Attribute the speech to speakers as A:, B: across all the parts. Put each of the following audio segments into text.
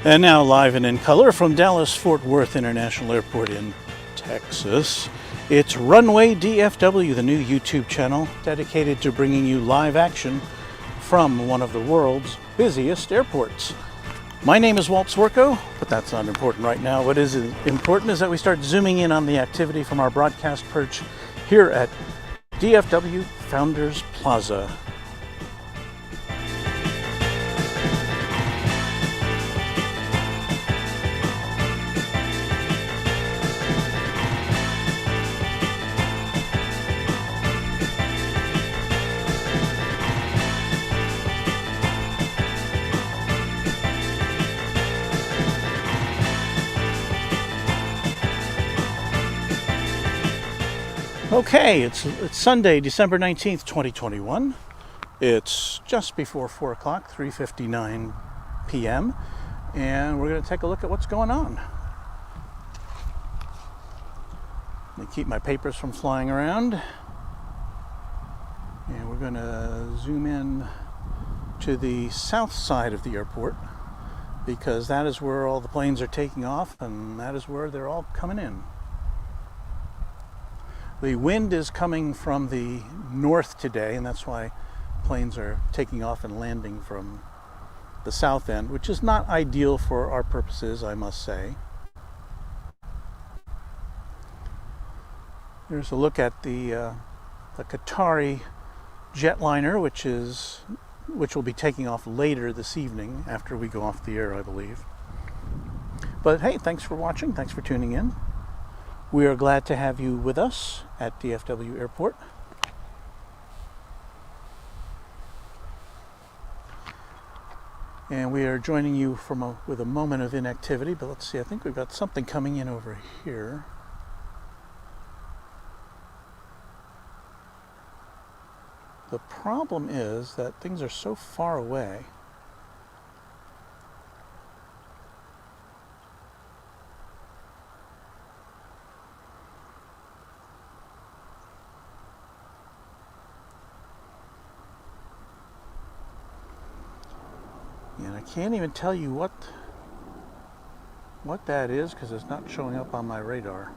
A: And now live and in color from Dallas-Fort Worth International Airport in Texas, it's Runway DFW, the new YouTube channel dedicated to bringing you live action from one of the world's busiest airports. My name is Walt Swerko, but that's not important right now. What is important is that we start zooming in on the activity from our broadcast perch here at DFW Founders Plaza. Okay, it's Sunday, December 19th, 2021. It's just before 4 o'clock, 3:59 p.m. And we're going to take a look at what's going on. Let me keep my papers from flying around. And we're going to zoom in to the south side of the airport because that is where all the planes are taking off and that is where they're all coming in. The wind is coming from the north today, and that's why planes are taking off and landing from the south end, which is not ideal for our purposes, I must say. Here's a look at the Qatari jetliner, which will be taking off later this evening after we go off the air, I believe. But hey, thanks for watching. Thanks for tuning in. We are glad to have you with us at DFW Airport. And we are joining you with a moment of inactivity, but let's see, I think we've got something coming in over here. The problem is that things are so far away. And I can't even tell you what that is because it's not showing up on my radar.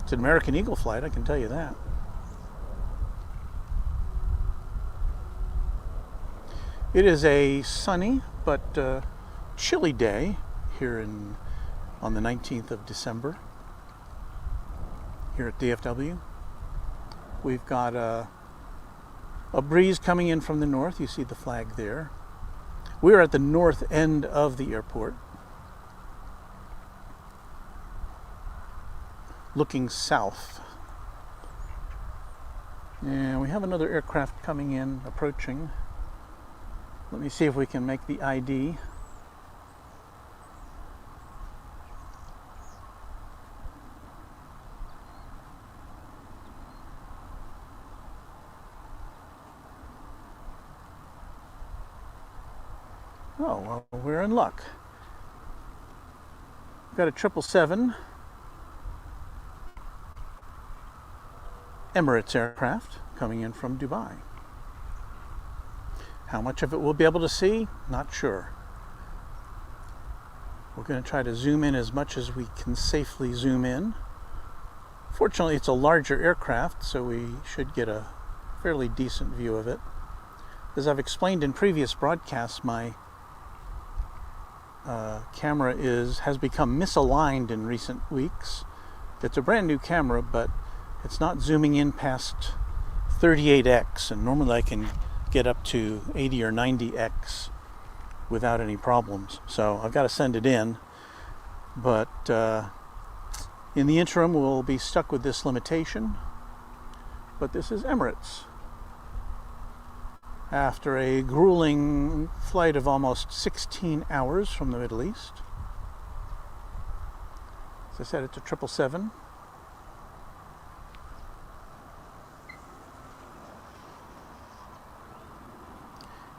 A: It's an American Eagle flight, I can tell you that. It is a sunny but chilly day here on the 19th of December. Here at DFW. We've got a breeze coming in from the north. You see the flag there. We're at the north end of the airport, looking south. And we have another aircraft coming in, approaching. Let me see if we can make the ID. Oh, well, we're in luck. We've got a 777 Emirates aircraft coming in from Dubai. How much of it we'll be able to see? Not sure. We're going to try to zoom in as much as we can safely zoom in. Fortunately, it's a larger aircraft, so we should get a fairly decent view of it. As I've explained in previous broadcasts, my camera has become misaligned in recent weeks. It's a brand new camera, but it's not zooming in past 38x, and normally I can get up to 80 or 90x without any problems. So I've got to send it in, but in the interim we'll be stuck with this limitation. But this is Emirates. After a grueling flight of almost 16 hours from the Middle East. As I said, it's a 777.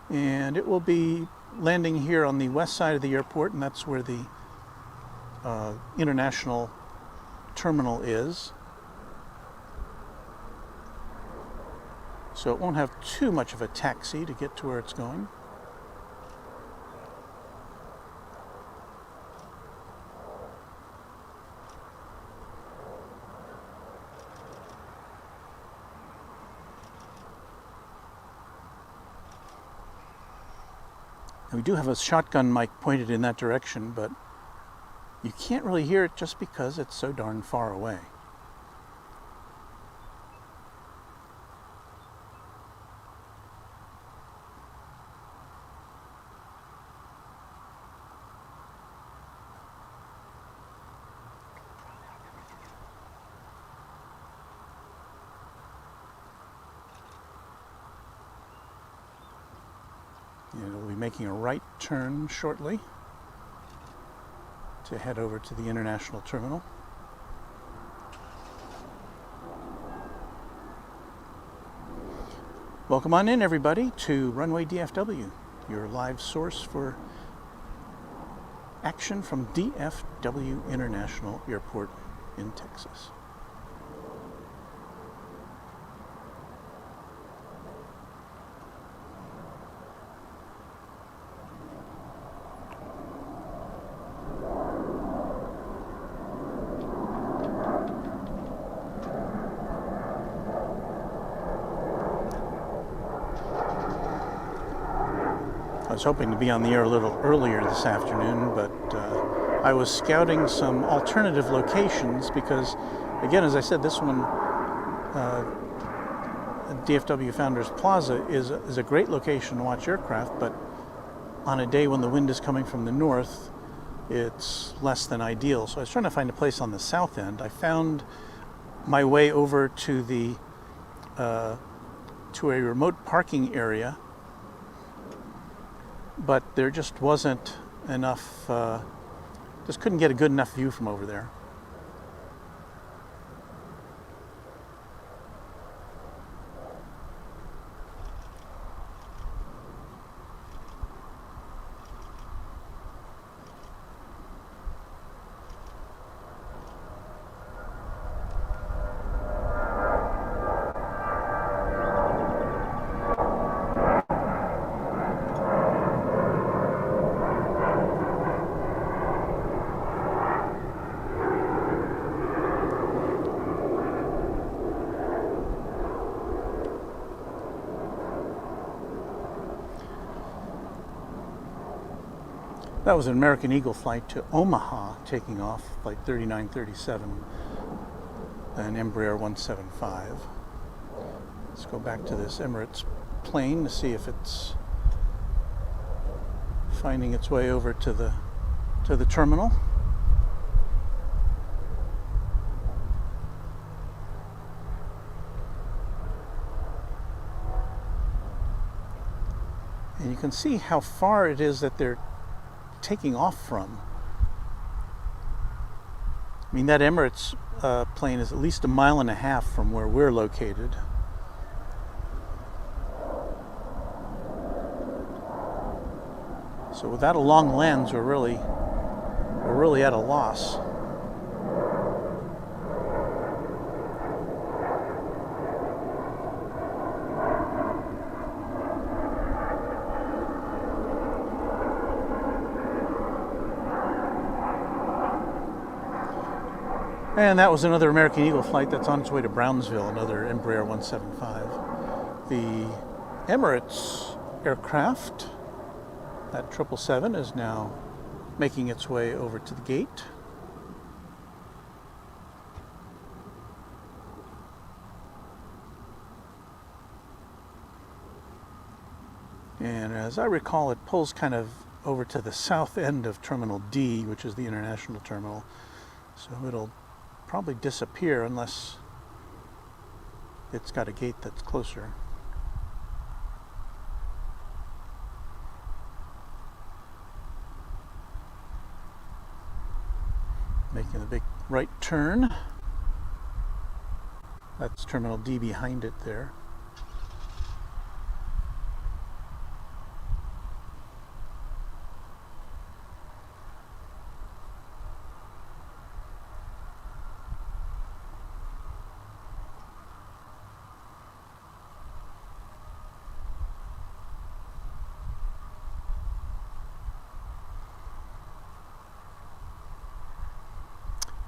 A: And it will be landing here on the west side of the airport, and that's where the international terminal is. so it won't have too much of a taxi to get to where it's going. And we do have a shotgun mic pointed in that direction, but you can't really hear it just because it's so darn far away. And we'll be making a right turn shortly to head over to the international terminal. Welcome on in, everybody, to Runway DFW, your live source for action from DFW International Airport in Texas. I was hoping to be on the air a little earlier this afternoon, but I was scouting some alternative locations because, again, as I said, this one, DFW Founders Plaza, is a great location to watch aircraft, but on a day when the wind is coming from the north, it's less than ideal. So I was trying to find a place on the south end. I found my way over to the to a remote parking area, but there just wasn't enough, just couldn't get a good enough view from over there. That was an American Eagle flight to Omaha, taking off, flight 3937, an Embraer 175. Let's go back to this Emirates plane to see if it's finding its way over to the terminal. And you can see how far it is that they're taking off from. I mean, that Emirates plane is at least 1.5 miles from where we're located. So without a long lens, we're really at a loss. And that was another American Eagle flight that's on its way to Brownsville, another Embraer 175. The Emirates aircraft, that 777, is now making its way over to the gate. And as I recall, it pulls kind of over to the south end of Terminal D, which is the international terminal. So it'll probably disappear unless it's got a gate that's closer. Making the big right turn. That's Terminal D behind it there.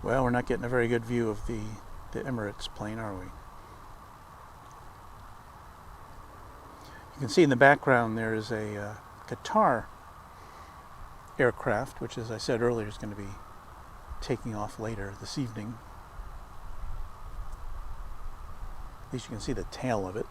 A: Well, we're not getting a very good view of the Emirates plane, are we? You can see in the background there is a Qatar aircraft, which, as I said earlier, is going to be taking off later this evening. At least you can see the tail of it.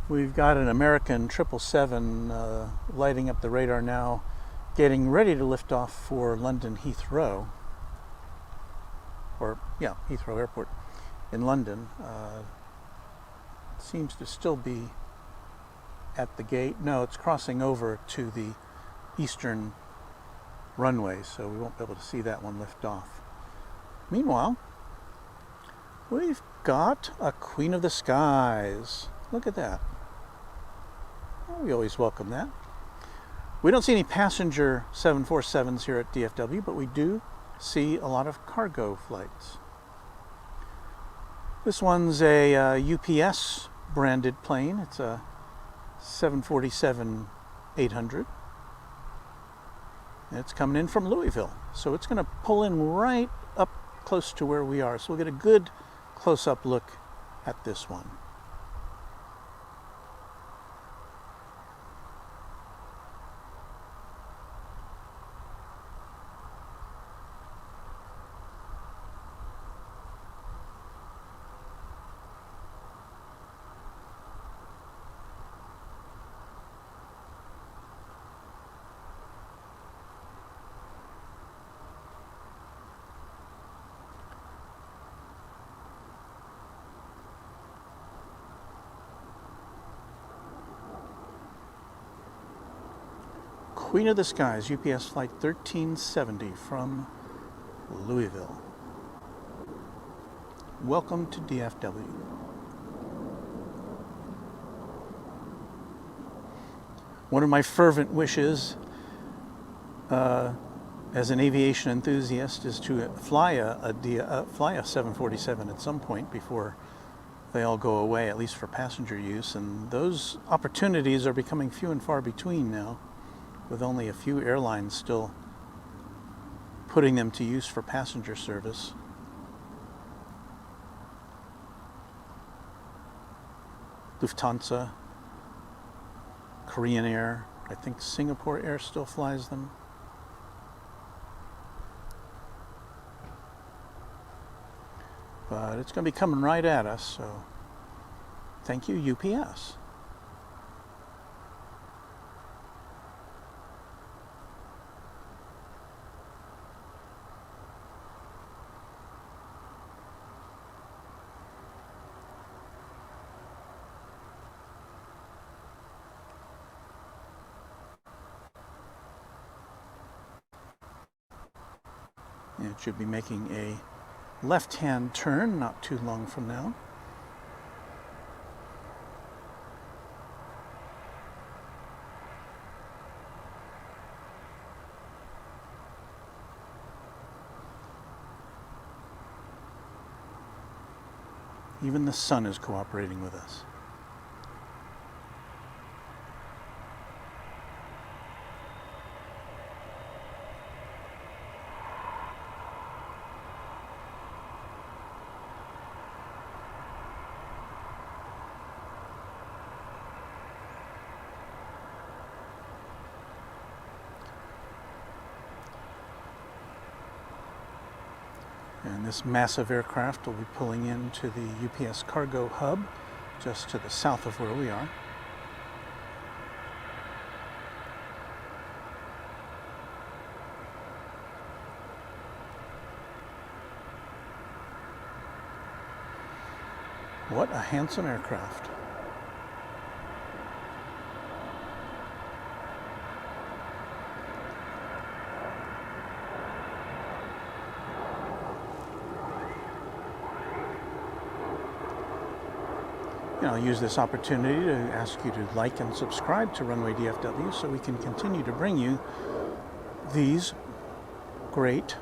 A: We've got an American 777 lighting up the radar now, getting ready to lift off for London Heathrow. Or, yeah, Heathrow Airport in London. Seems to still be at the gate. No, it's crossing over to the eastern runway, so we won't be able to see that one lift off. Meanwhile, we've got a Queen of the Skies. Look at that. We always welcome that. We don't see any passenger 747s here at DFW, but we do see a lot of cargo flights. This one's a UPS branded plane. It's a 747-800. It's coming in from Louisville, so it's going to pull in right up close to where we are. So we'll get a good close-up look at this one. Queen of the Skies, UPS Flight 1370 from Louisville. Welcome to DFW. One of my fervent wishes as an aviation enthusiast is to fly a 747 at some point before they all go away, at least for passenger use. And those opportunities are becoming few and far between now, with only a few airlines still putting them to use for passenger service. Lufthansa, Korean Air, I think Singapore Air still flies them. But it's going to be coming right at us, so thank you, UPS. It should be making a left-hand turn not too long from now. Even the sun is cooperating with us. And this massive aircraft will be pulling into the UPS cargo hub just to the south of where we are. What a handsome aircraft. I'll use this opportunity to ask you to like and subscribe to Runway DFW so we can continue to bring you these great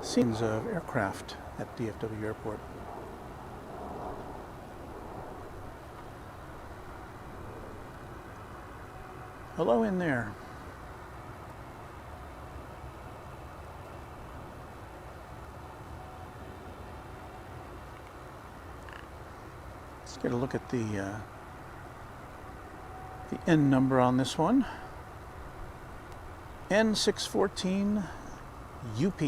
A: scenes of aircraft at DFW Airport. Hello in there. Let's get a look at the N number on this one. N614 UP.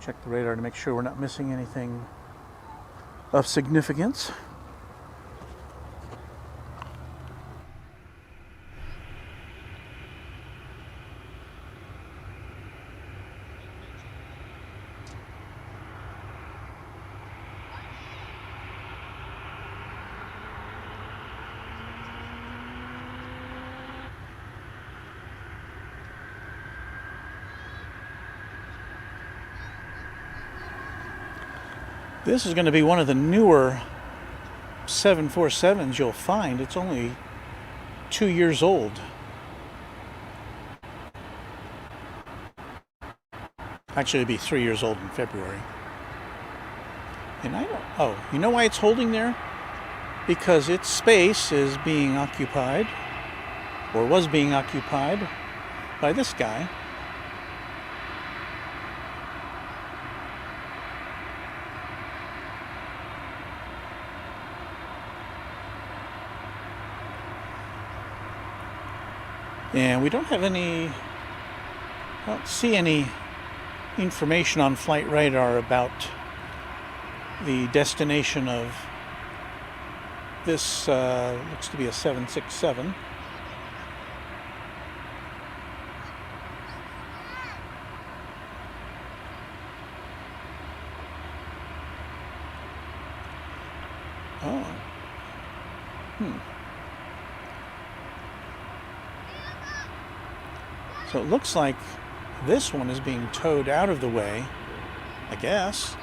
A: Check the radar to make sure we're not missing anything of significance. This is going to be one of the newer 747s you'll find. It's only 2 years old. Actually, it'll be 3 years old in February. And I don't... Oh, you know why it's holding there? Because its space is being occupied, or was being occupied, by this guy. And we don't have any, I don't see any information on flight radar about the destination of this, looks to be a 767. Oh. So it looks like this one is being towed out of the way, I guess,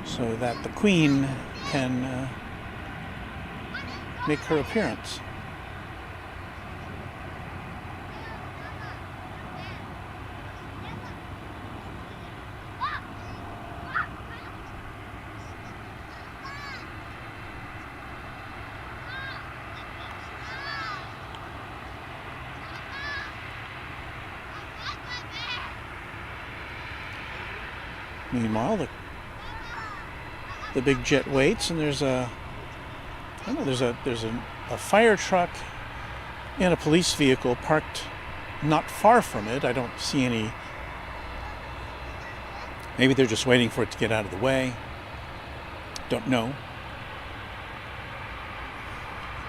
A: so that the Queen can make her appearance. Meanwhile, the big jet waits, and there's a fire truck and a police vehicle parked not far from it. I don't see any. Maybe they're just waiting for it to get out of the way. Don't know.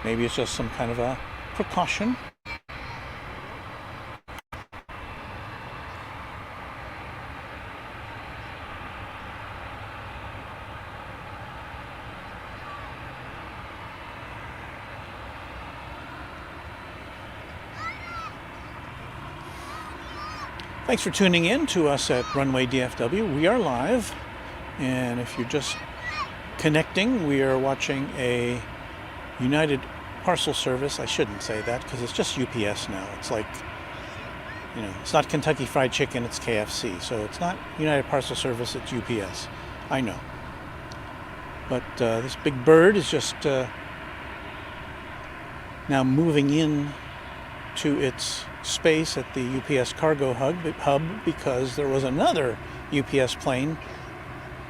A: Maybe it's just some kind of a precaution. Thanks for tuning in to us at Runway DFW. We are live, and if you're just connecting, we are watching a United Parcel Service. I shouldn't say that because it's just UPS now. It's like, you know, it's not Kentucky Fried Chicken, it's KFC. So it's not United Parcel Service, it's UPS. I know. But this big bird is just now moving in to its space at the UPS cargo hub because there was another UPS plane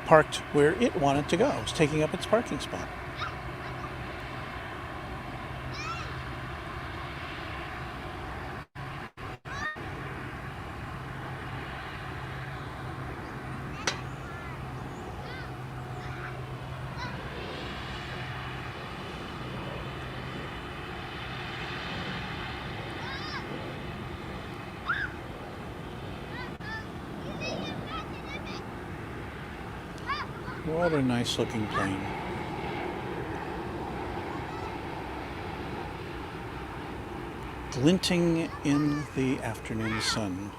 A: parked where it wanted to go. It was taking up its parking spot. What a nice looking plane. Glinting in the afternoon sun.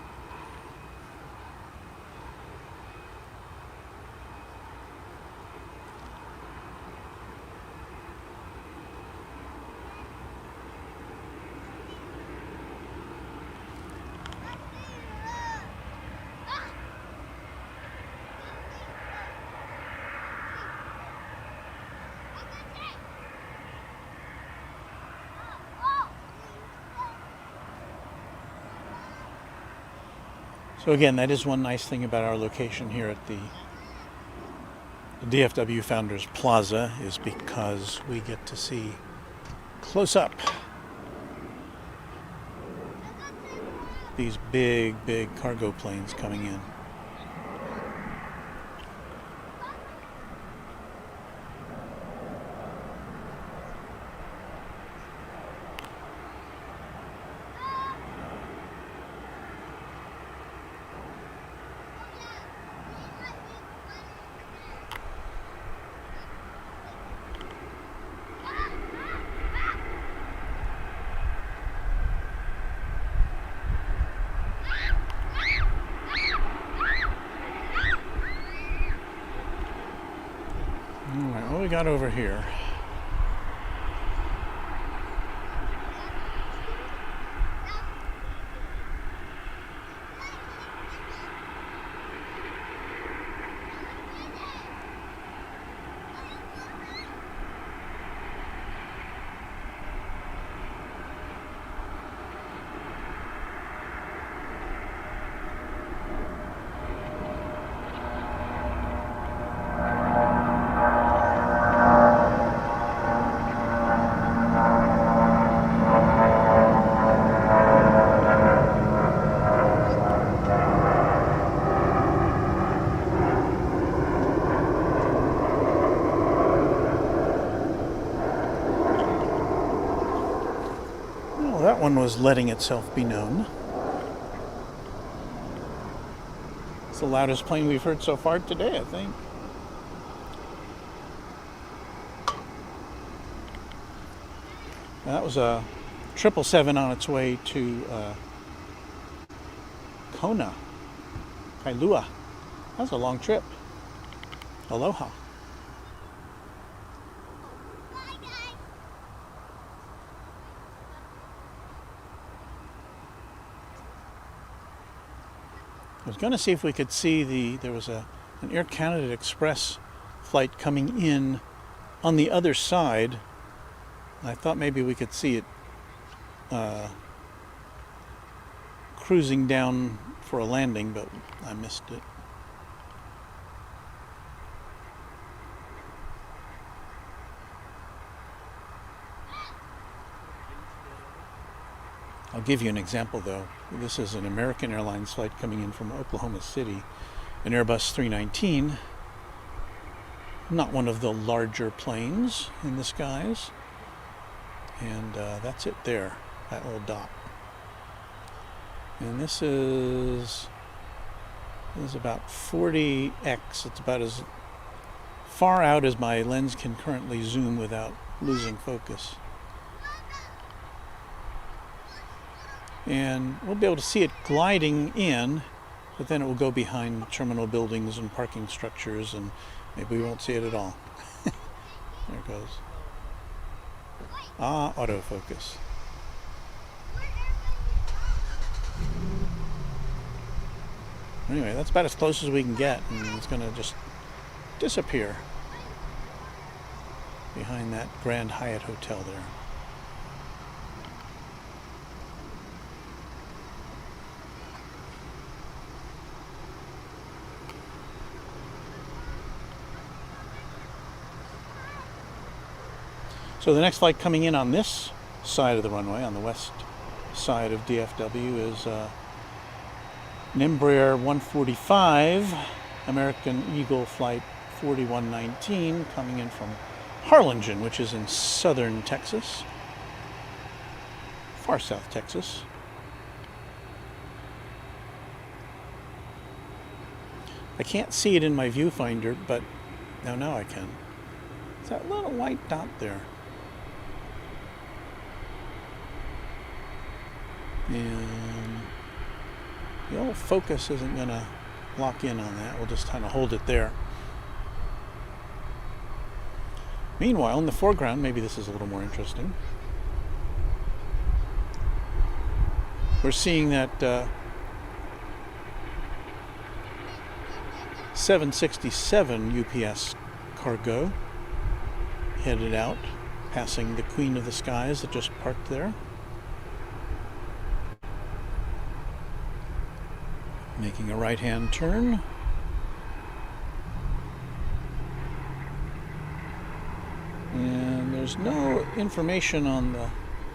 A: So again, that is one nice thing about our location here at the DFW Founders Plaza, is because we get to see close up these big cargo planes coming in. Alright, what we got over here? That one was letting itself be known. It's the loudest plane we've heard so far today, I think. That was a 777 on its way to Kona, Kailua. That was a long trip. Aloha. I was going to see if we could see there was an Air Canada Express flight coming in on the other side. I thought maybe we could see it cruising down for a landing, but I missed it. I'll give you an example though. This is an American Airlines flight coming in from Oklahoma City, an Airbus 319. Not one of the larger planes in the skies. And that's it there, that little dot. And this is about 40x. It's about as far out as my lens can currently zoom without losing focus. And we'll be able to see it gliding in, but then it will go behind terminal buildings and parking structures, and maybe we won't see it at all. There it goes. Ah, autofocus. Anyway, that's about as close as we can get, and it's going to just disappear behind that Grand Hyatt Hotel there. So the next flight coming in on this side of the runway, on the west side of DFW, is an Embraer 145, American Eagle Flight 4119, coming in from Harlingen, which is in southern Texas, far south Texas. I can't see it in my viewfinder, but now I can. It's that little white dot there. And the old focus isn't going to lock in on that. We'll just kind of hold it there. Meanwhile, in the foreground, maybe this is a little more interesting. We're seeing that 767 UPS cargo headed out, passing the Queen of the Skies that just parked there. Making a right-hand turn. And there's no information on the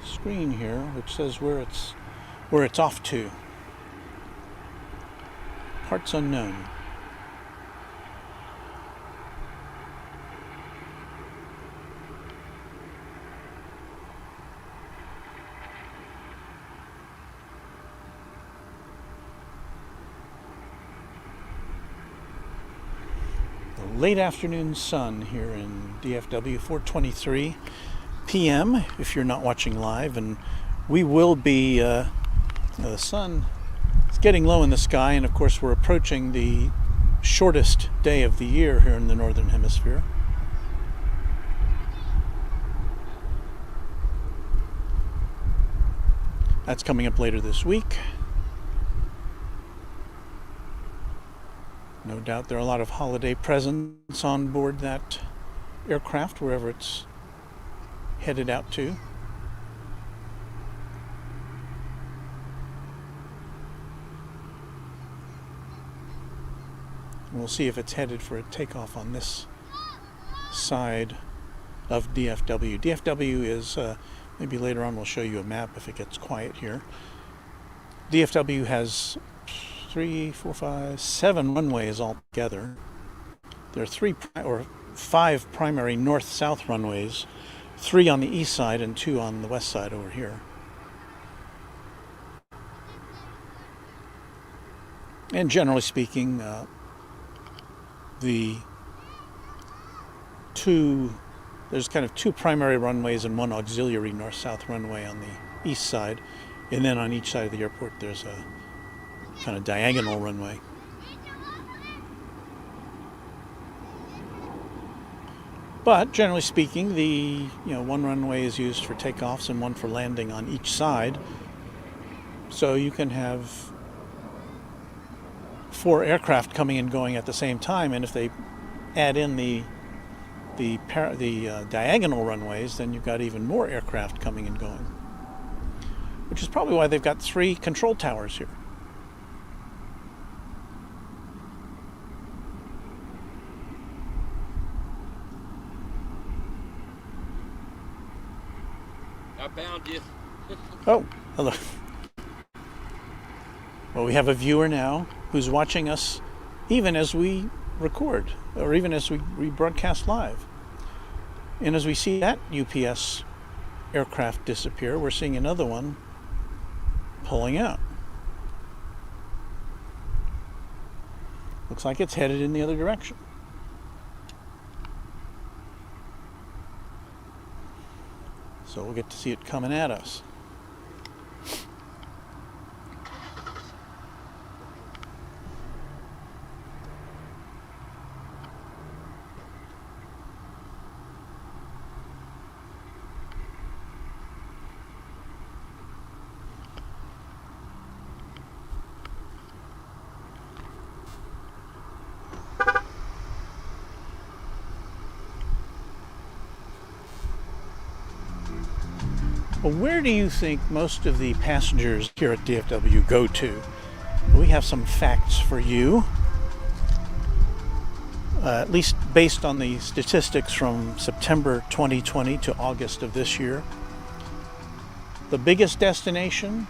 A: screen here which says where it's off to. Parts unknown. Late afternoon sun here in DFW, 4:23 p.m. if you're not watching live, and we will be the sun is getting low in the sky, and of course we're approaching the shortest day of the year here in the northern hemisphere. That's coming up later this week. No doubt there are a lot of holiday presents on board that aircraft, wherever it's headed out to. We'll see if it's headed for a takeoff on this side of DFW. DFW is, maybe later on we'll show you a map if it gets quiet here. DFW has 3, 4, 5, 7 runways altogether. There are 5 primary north-south runways, 3 on the east side and 2 on the west side over here. And generally speaking, there's kind of 2 primary runways and 1 auxiliary north-south runway on the east side, and then on each side of the airport there's a kind of diagonal runway. But generally speaking, the 1 runway is used for takeoffs and 1 for landing on each side. So you can have 4 aircraft coming and going at the same time, and if they add in the diagonal runways, then you've got even more aircraft coming and going. Which is probably why they've got 3 control towers here.
B: I found you.
A: Oh, hello. Well, we have a viewer now who's watching us even as we record, or even as we broadcast live. And as we see that UPS aircraft disappear, we're seeing another one pulling out. Looks like it's headed in the other direction. So we'll get to see it coming at us. Well, where do you think most of the passengers here at DFW go to? We have some facts for you, at least based on the statistics from September 2020 to August of this year. The biggest destination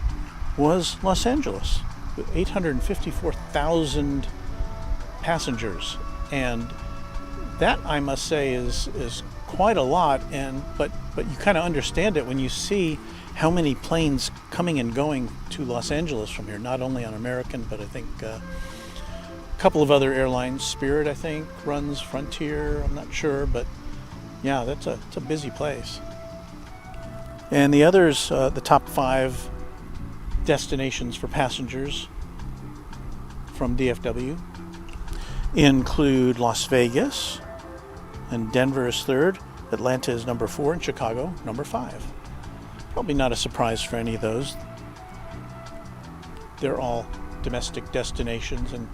A: was Los Angeles, with 854,000 passengers, and that, I must say, is quite a lot, but you kind of understand it when you see how many planes coming and going to Los Angeles from here, not only on American, but I think a couple of other airlines. Spirit, I think, runs Frontier, I'm not sure, but yeah, it's a busy place. And the others, the top 5 destinations for passengers from DFW include Las Vegas, and Denver is 3rd, Atlanta is number 4, and Chicago number 5. Probably not a surprise for any of those. They're all domestic destinations, and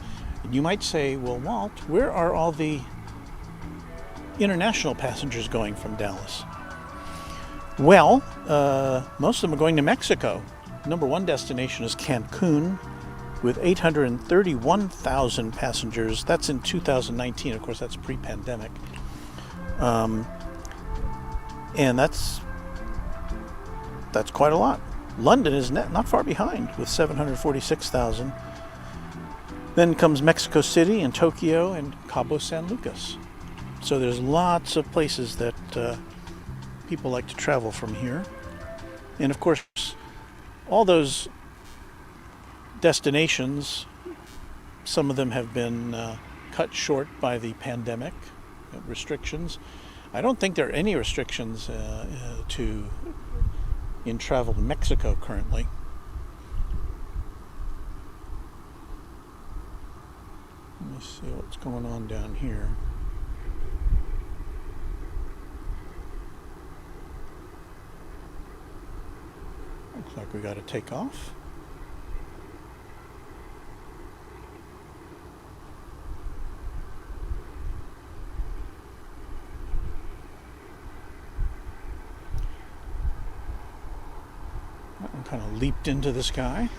A: you might say, well, Walt, where are all the international passengers going from Dallas? Well, most of them are going to Mexico. Number 1 destination is Cancun, with 831,000 passengers. That's in 2019. Of course, that's pre-pandemic. And that's quite a lot. London is not far behind with 746,000. Then comes Mexico City and Tokyo and Cabo San Lucas. So there's lots of places that people like to travel from here. And of course, all those destinations, some of them have been cut short by the pandemic restrictions. I don't think there are any restrictions in travel to Mexico currently. Let me see what's going on down here. Looks like we got to take off. That one kind of leaped into the sky.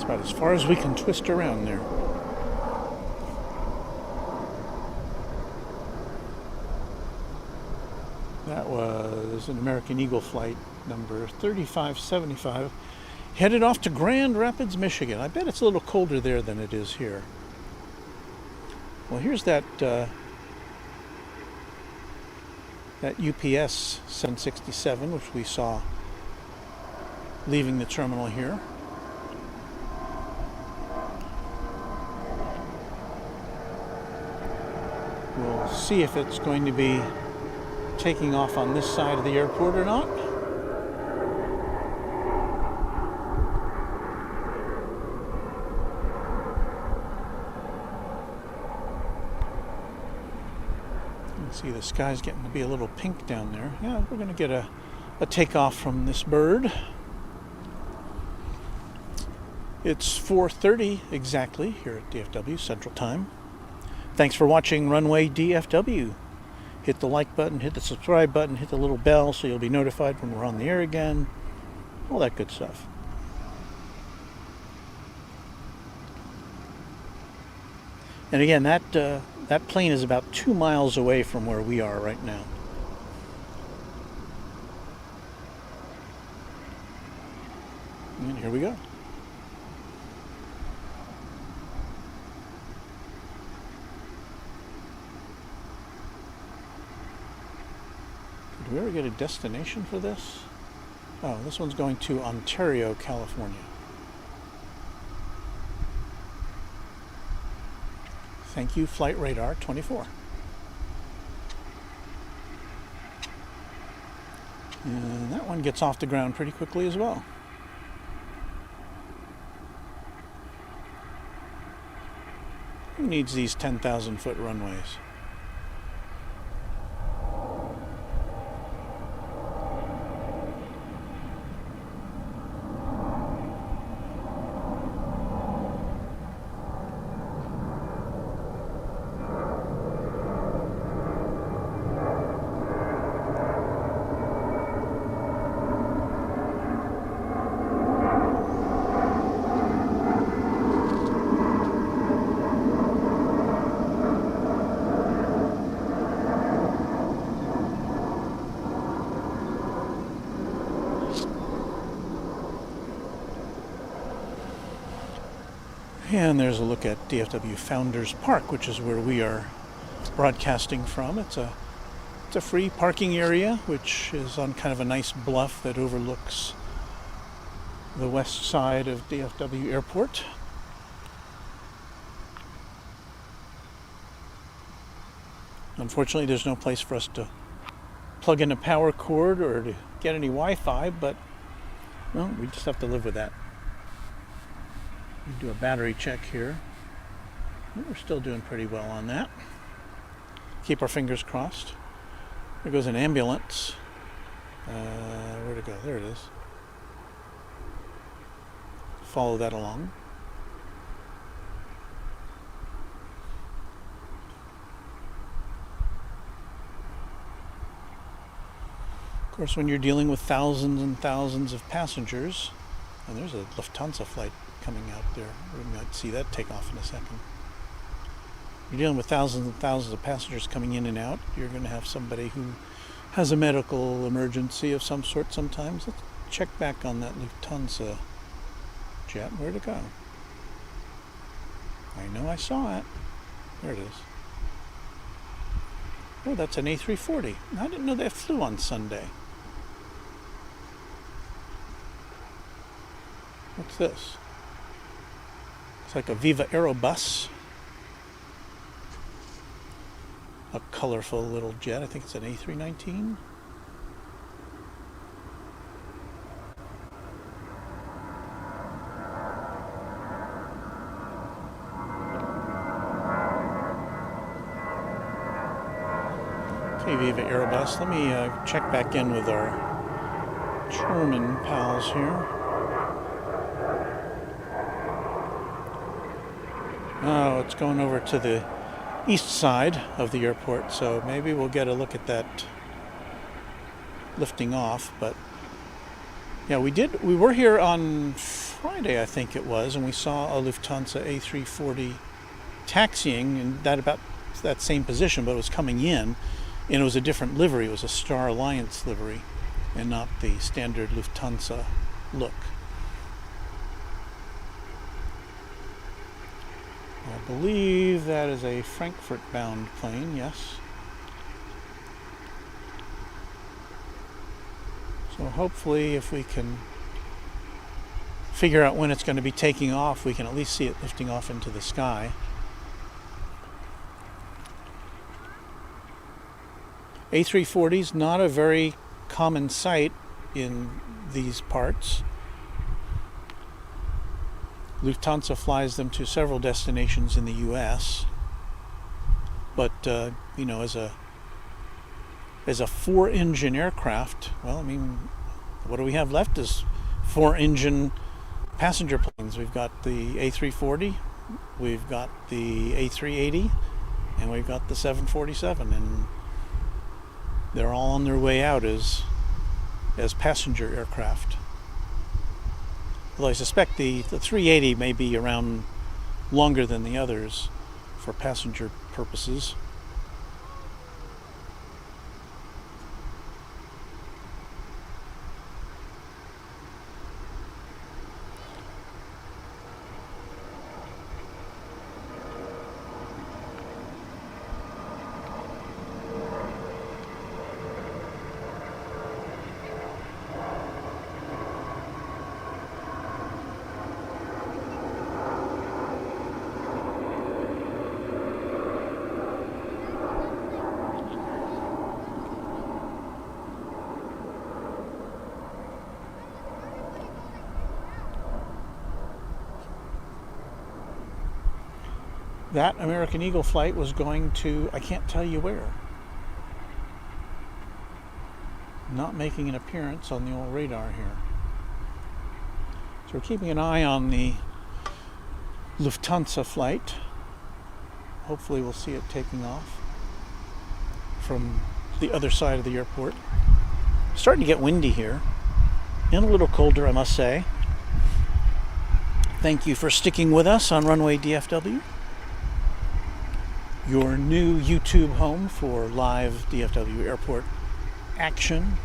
A: About as far as we can twist around there. That was an American Eagle flight number 3575, headed off to Grand Rapids, Michigan. I bet it's a little colder there than it is here. Well, here's that UPS 767, which we saw leaving the terminal here. We'll see if it's going to be taking off on this side of the airport or not. You can see the sky's getting to be a little pink down there. Yeah, we're going to get a takeoff from this bird. It's 4:30 exactly here at DFW Central Time. Thanks for watching Runway DFW. Hit the like button, hit the subscribe button, hit the little bell so you'll be notified when we're on the air again. All that good stuff. And again, that plane is about 2 miles away from where we are right now. And here we go. Did we ever get a destination for this? Oh, this one's going to Ontario, California. Thank you, Flight Radar 24. And that one gets off the ground pretty quickly as well. Who needs these 10,000-foot runways? And there's a look at DFW Founders Park, which is where we are broadcasting from. It's a free parking area, which is on kind of a nice bluff that overlooks the west side of DFW Airport. Unfortunately, there's no place for us to plug in a power cord or to get any Wi-Fi, but well, we just have to live with that. Do a battery check here. We're still doing pretty well on that. Keep our fingers crossed. There goes an ambulance. Where'd it go? There it is. Follow that along. Of course, when you're dealing with thousands and thousands of passengers, and there's a Lufthansa flight coming out there. We might see that take off in a second. You're dealing with thousands and thousands of passengers coming in and out. You're going to have somebody who has a medical emergency of some sort sometimes. Let's check back on that Lufthansa jet. Where'd it go? I know I saw it. There it is. Oh, that's an A340. I didn't know they flew on Sunday. What's this? It's like a Viva Aerobus. A colorful little jet. I think it's an A319. Okay, Viva Aerobus. Let me check back in with our German pals here. Oh, it's going over to the east side of the airport, so maybe we'll get a look at that lifting off. But yeah, we were here on Friday, I think it was, and we saw a Lufthansa A340 taxiing in about that same position, but it was coming in, and it was a different livery. It was a Star Alliance livery and not the standard Lufthansa look. I believe that is a Frankfurt bound plane, yes. So hopefully if we can figure out when it's going to be taking off, we can at least see it lifting off into the sky. A340s, not a very common sight in these parts. Lufthansa flies them to several destinations in the U.S. But you know, as a 4-engine aircraft, well, I mean, what do we have left is 4-engine passenger planes. We've got the A340, we've got the A380, and we've got the 747, and they're all on their way out as passenger aircraft. Although I suspect the 380 may be around longer than the others for passenger purposes. That American Eagle flight was going to, I can't tell you where. Not making an appearance on the old radar here. So we're keeping an eye on the Lufthansa flight. Hopefully we'll see it taking off from the other side of the airport. Starting to get windy here, and a little colder, I must say. Thank you for sticking with us on Runway DFW, your new YouTube home for live DFW Airport action.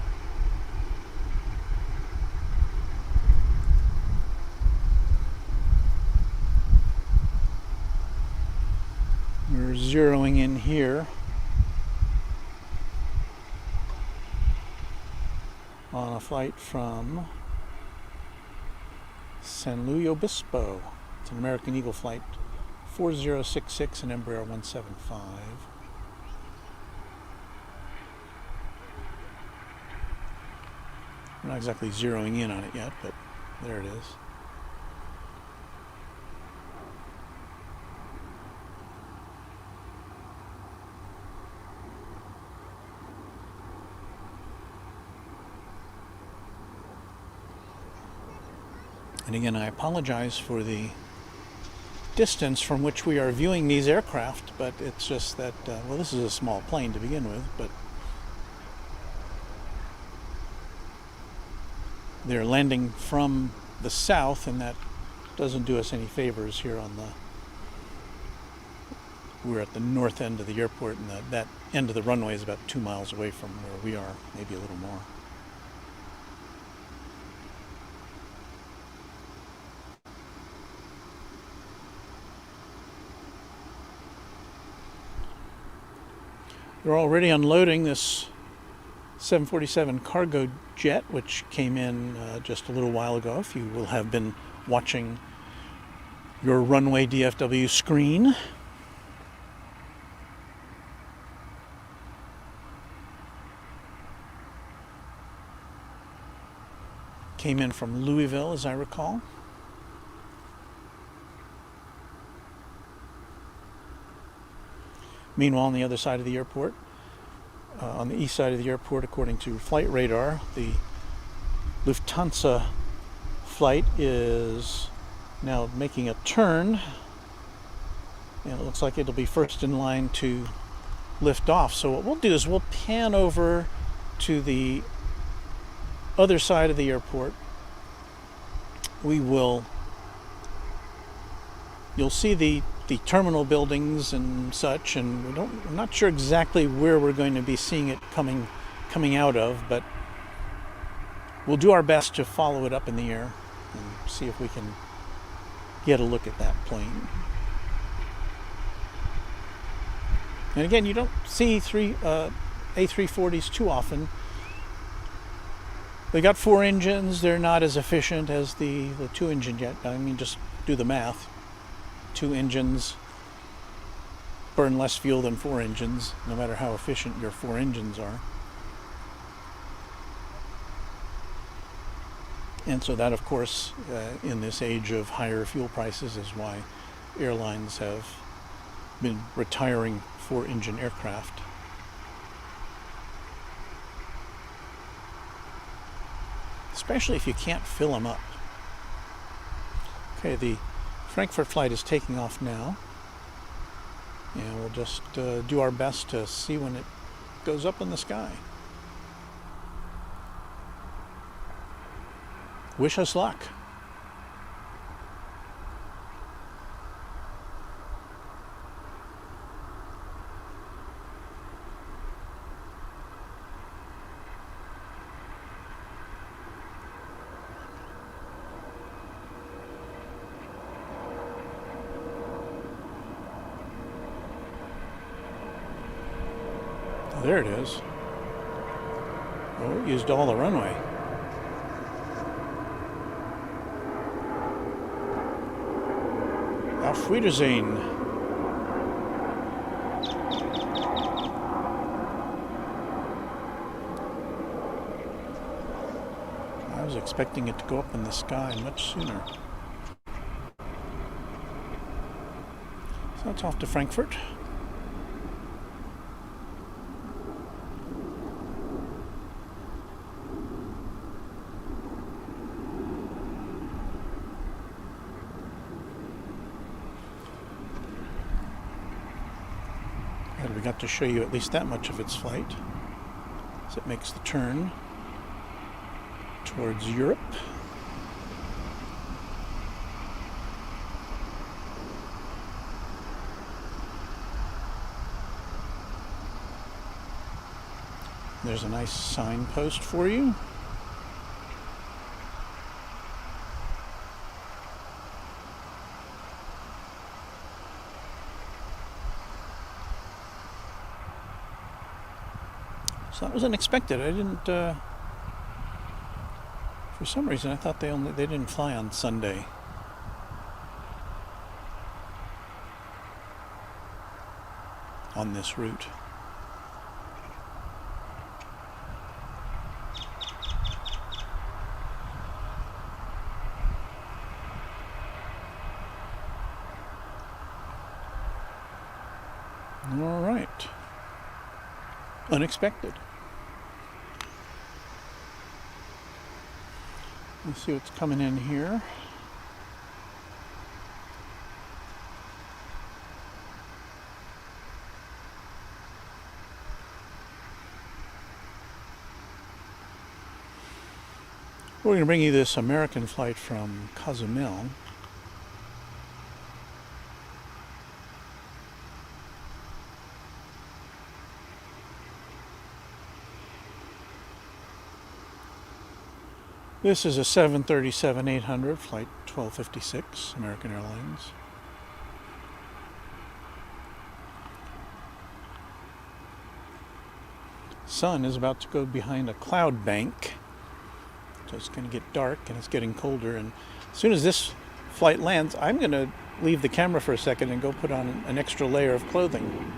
A: We're zeroing in here on a flight from San Luis Obispo. It's an American Eagle flight 4066 and Embraer 175. We're not exactly zeroing in on it yet, but there it is. And again, I apologize for the distance from which we are viewing these aircraft, but it's just that, well, this is a small plane to begin with, but they're landing from the south, and that doesn't do us any favors here on the, we're at the north end of the airport, and that end of the runway is about 2 miles away from where we are, maybe a little more. They're already unloading this 747 cargo jet, which came in just a little while ago, if you will have been watching your Runway DFW screen. Came in from Louisville, as I recall. Meanwhile, on the other side of the airport, on the east side of the airport, according to flight radar, the Lufthansa flight is now making a turn, and it looks like it'll be first in line to lift off. So what we'll do is we'll pan over to the other side of the airport. You'll see the terminal buildings and such, and I'm not sure exactly where we're going to be seeing it coming out of, but we'll do our best to follow it up in the air and see if we can get a look at that plane. And again, you don't see A340s too often. They got 4 engines. They're not as efficient as the 2-engine jet. I mean, just do the math. 2 engines burn less fuel than 4 engines, no matter how efficient your 4 engines are. And so that, of course, in this age of higher fuel prices, is why airlines have been retiring 4-engine aircraft. Especially if you can't fill them up. Okay, the Frankfurt flight is taking off now, and we'll just do our best to see when it goes up in the sky. Wish us luck. There it is. Oh, it used all the runway. Auf Wiedersehen. I was expecting it to go up in the sky much sooner. So it's off to Frankfurt. We got to show you at least that much of its flight as it makes the turn towards Europe. There's a nice signpost for you. So that was unexpected. I didn't, for some reason, I thought they didn't fly on Sunday. On this route. All right. Unexpected. Let's see what's coming in here. We're going to bring you this American flight from Cozumel. This is a 737-800, flight 1256, American Airlines. Sun is about to go behind a cloud bank, so it's going to get dark and it's getting colder. And as soon as this flight lands, I'm going to leave the camera for a second and go put on an extra layer of clothing.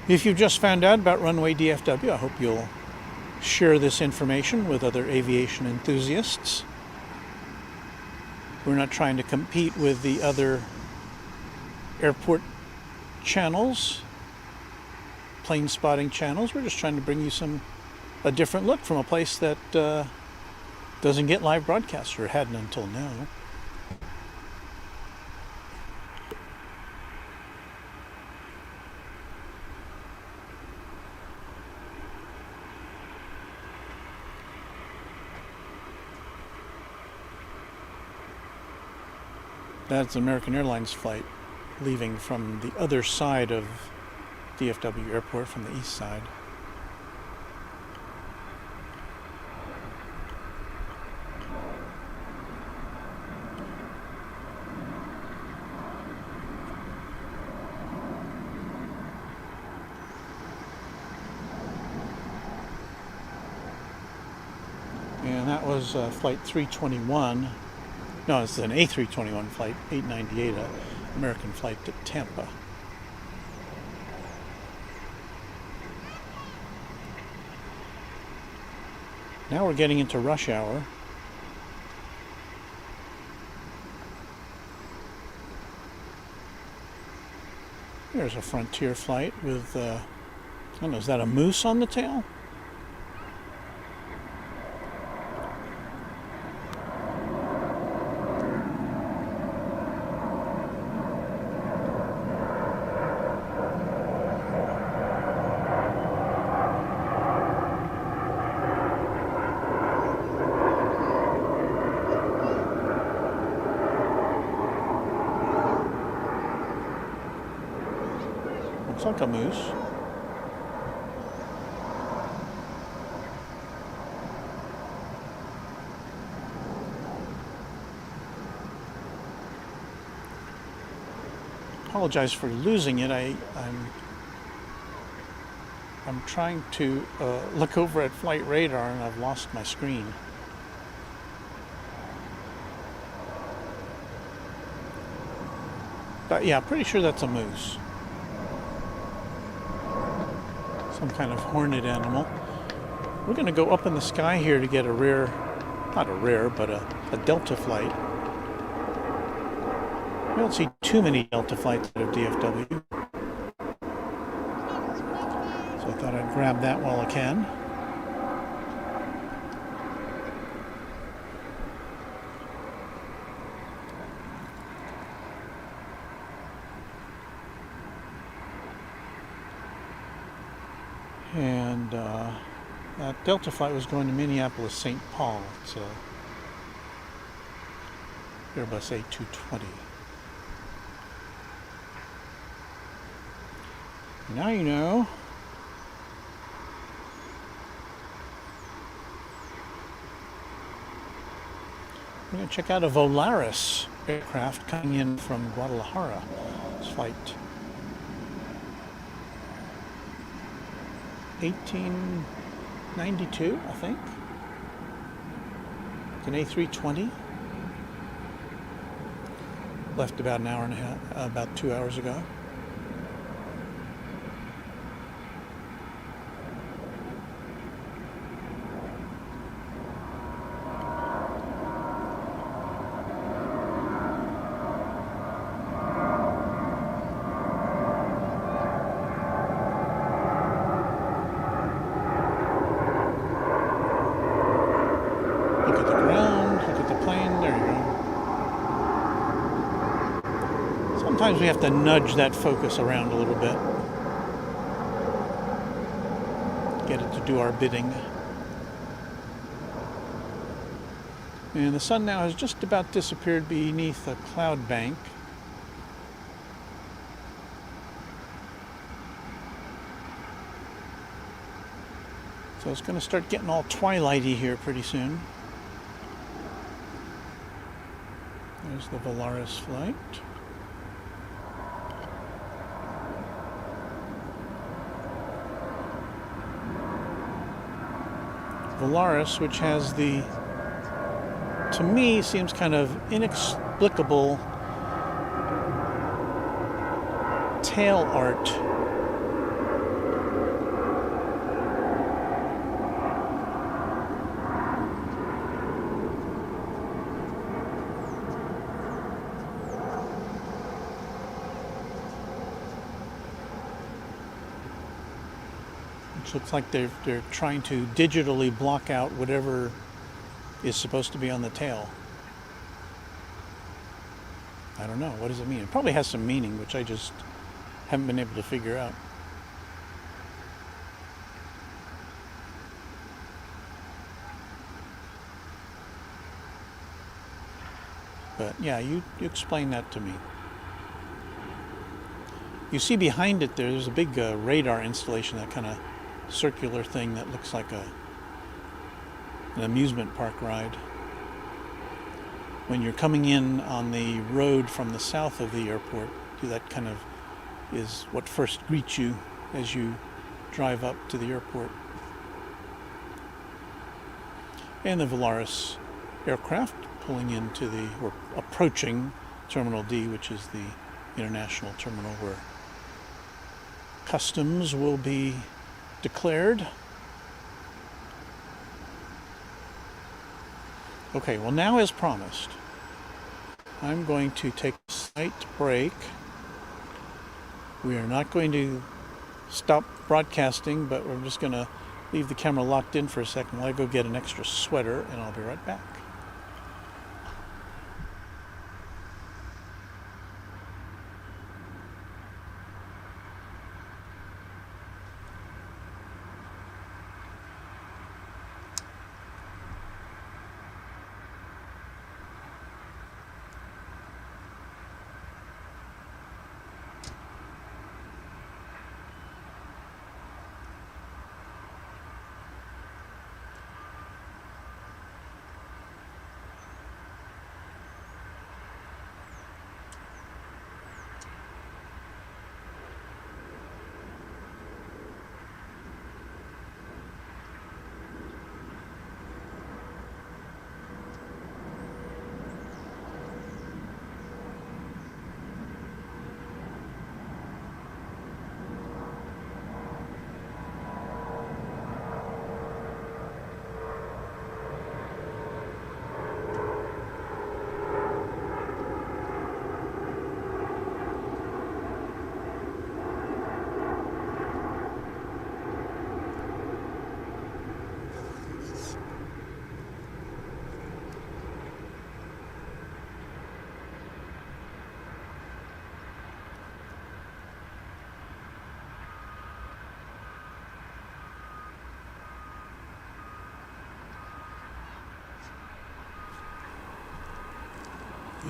A: If you've just found out about Runway DFW, I hope you'll share this information with other aviation enthusiasts. We're not trying to compete with the other airport channels, plane spotting channels. We're just trying to bring you a different look from a place that doesn't get live broadcasts, or hadn't until now. That's an American Airlines flight leaving from the other side of DFW Airport, from the east side. And that was flight 321. No, it's an A321 flight, 898, an American flight to Tampa. Now we're getting into rush hour. There's a Frontier flight with, I don't know, is that a moose on the tail? Looks like a moose. Apologize for losing it. I'm trying to look over at flight radar and I've lost my screen. But yeah, pretty sure that's a moose. Some kind of horned animal. We're going to go up in the sky here to get a rare, not a rare, but a Delta flight. We don't see too many Delta flights out of DFW. So I thought I'd grab that while I can. And that Delta flight was going to Minneapolis, St. Paul. It's a Airbus A220. Now you know. We're going to check out a Volaris aircraft coming in from Guadalajara. It's flight 1892, I think. It's an A320. Left about an hour and a half, about 2 hours ago. Sometimes we have to nudge that focus around a little bit. Get it to do our bidding. And the sun now has just about disappeared beneath a cloud bank. So it's going to start getting all twilighty here pretty soon. There's the Volaris flight. Volaris, which has the, to me, seems kind of inexplicable tail art. Looks like they're trying to digitally block out whatever is supposed to be on the tail. I don't know. What does it mean? It probably has some meaning, which I just haven't been able to figure out. But yeah, you explain that to me. You see behind it there's a big radar installation, that kind of circular thing that looks like an amusement park ride. When you're coming in on the road from the south of the airport, that kind of is what first greets you as you drive up to the airport. And the Volaris aircraft pulling into or approaching Terminal D, which is the international terminal where customs will be declared. Okay, well now as promised, I'm going to take a slight break. We are not going to stop broadcasting, but we're just going to leave the camera locked in for a second while I go get an extra sweater, and I'll be right back.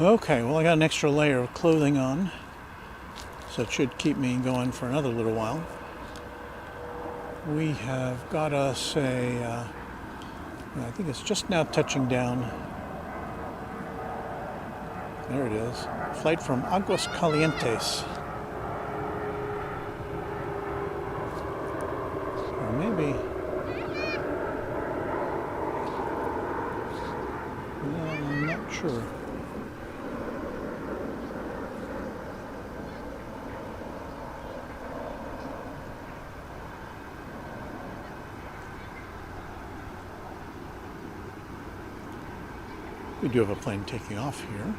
A: Okay, well I got an extra layer of clothing on, so it should keep me going for another little while. We have got us I think it's just now touching down. There it is. Flight from Aguas Calientes. Or maybe... I'm not sure. We do have a plane taking off here.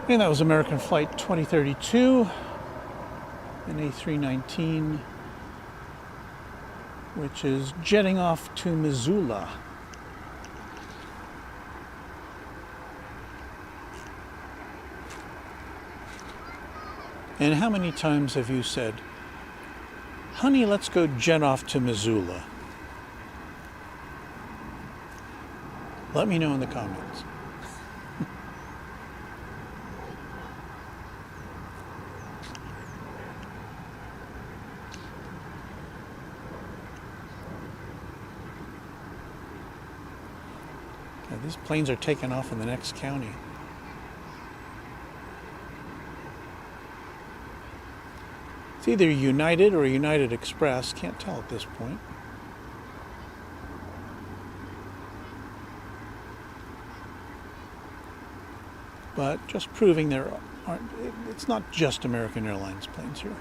A: And that was American Flight 2032, an A319, which is jetting off to Missoula. And how many times have you said, honey, let's go jet off to Missoula? Let me know in the comments. Now, these planes are taking off in the next county. It's either United or United Express. Can't tell at this point. But just proving there aren't, it's not just American Airlines planes here.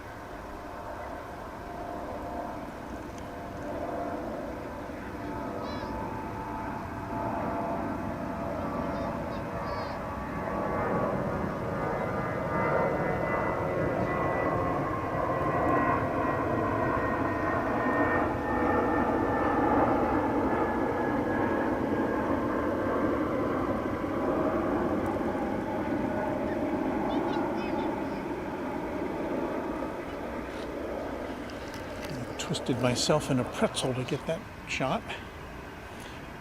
A: Twisted myself in a pretzel to get that shot.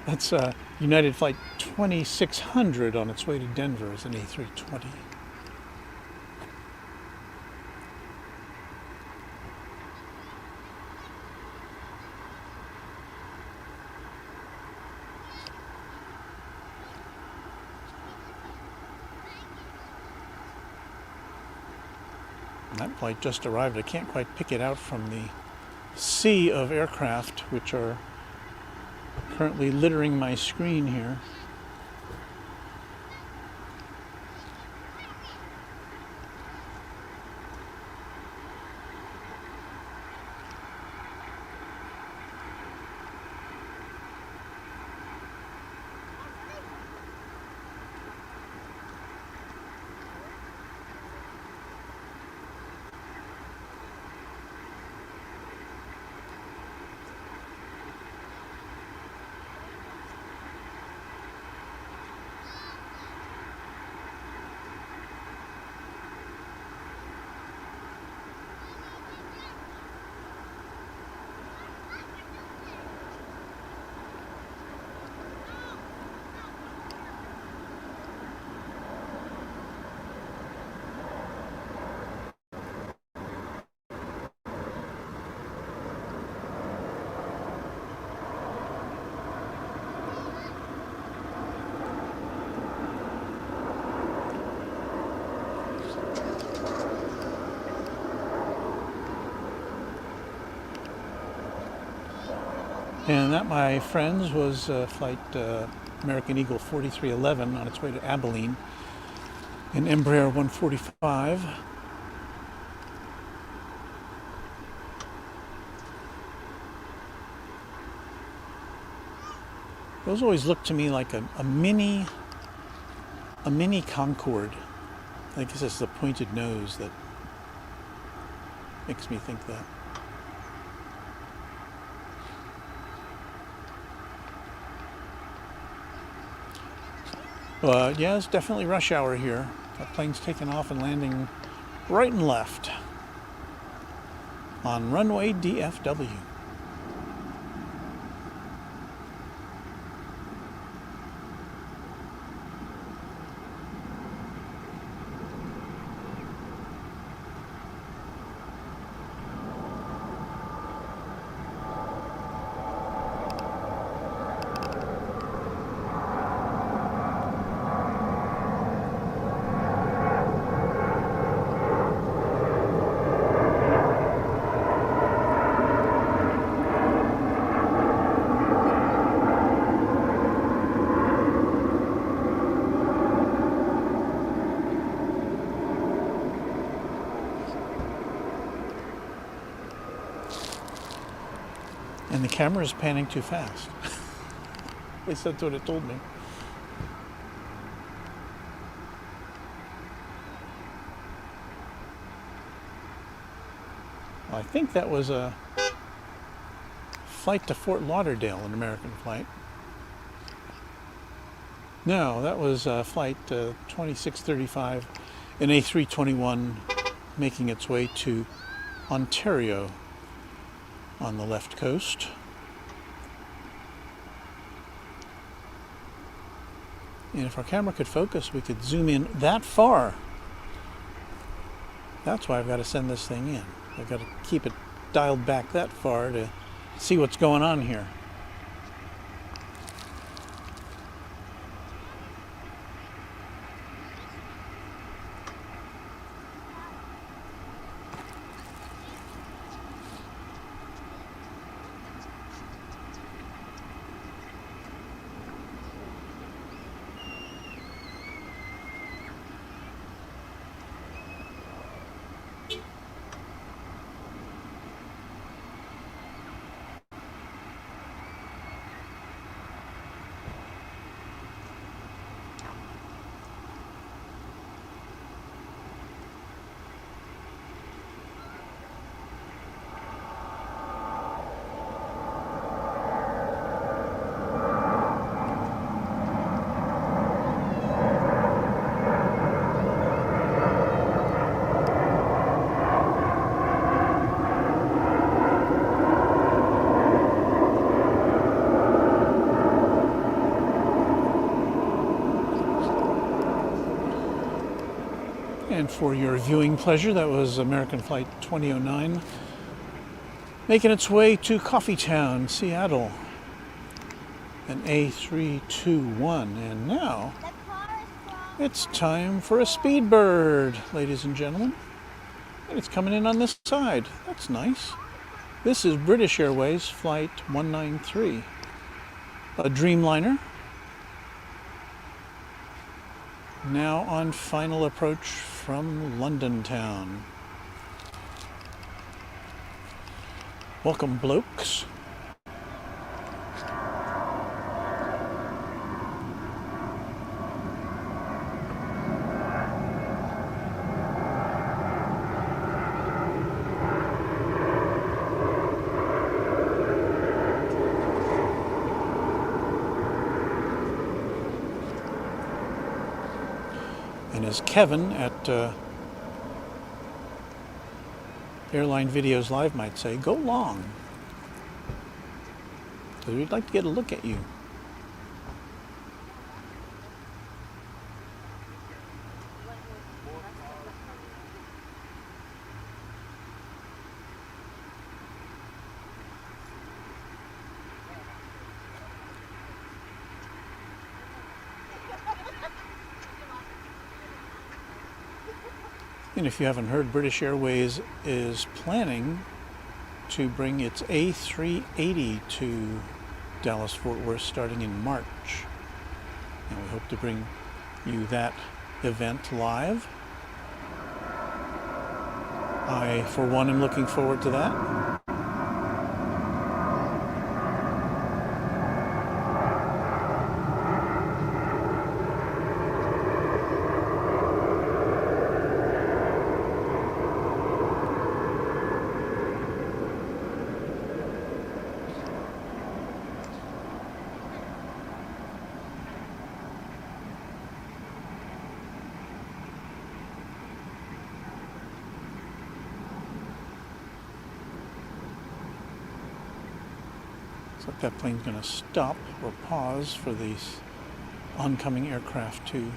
A: That's United Flight 2600 on its way to Denver as an A320. That flight just arrived. I can't quite pick it out from the sea of aircraft which are currently littering my screen here. And that, my friends, was flight American Eagle 4311 on its way to Abilene, an Embraer 145. Those always look to me like a mini Concorde. I guess it's the pointed nose that makes me think that. But yeah, it's definitely rush hour here. That plane's taking off and landing right and left on runway DFW. And the camera is panning too fast. At least that's what it told me. I think that was a flight to Fort Lauderdale, an American flight. No, that was flight 2635, an A321 making its way to Ontario on the left coast. And if our camera could focus, we could zoom in that far. That's why I've got to send this thing in. I've got to keep it dialed back that far to see what's going on here. And for your viewing pleasure, that was American Flight 2009 making its way to Coffeetown, Seattle, an A321. And now it's time for a Speedbird, ladies and gentlemen. And it's coming in on this side. That's nice. This is British Airways Flight 193, a Dreamliner. Now on final approach from London town. Welcome, blokes. And as Kevin at Airline Videos Live might say, go long, because we'd like to get a look at you. And if you haven't heard, British Airways is planning to bring its A380 to Dallas-Fort Worth starting in March. And we hope to bring you that event live. I, for one, am looking forward to that. Looks like that plane's going to stop or pause for these oncoming aircraft to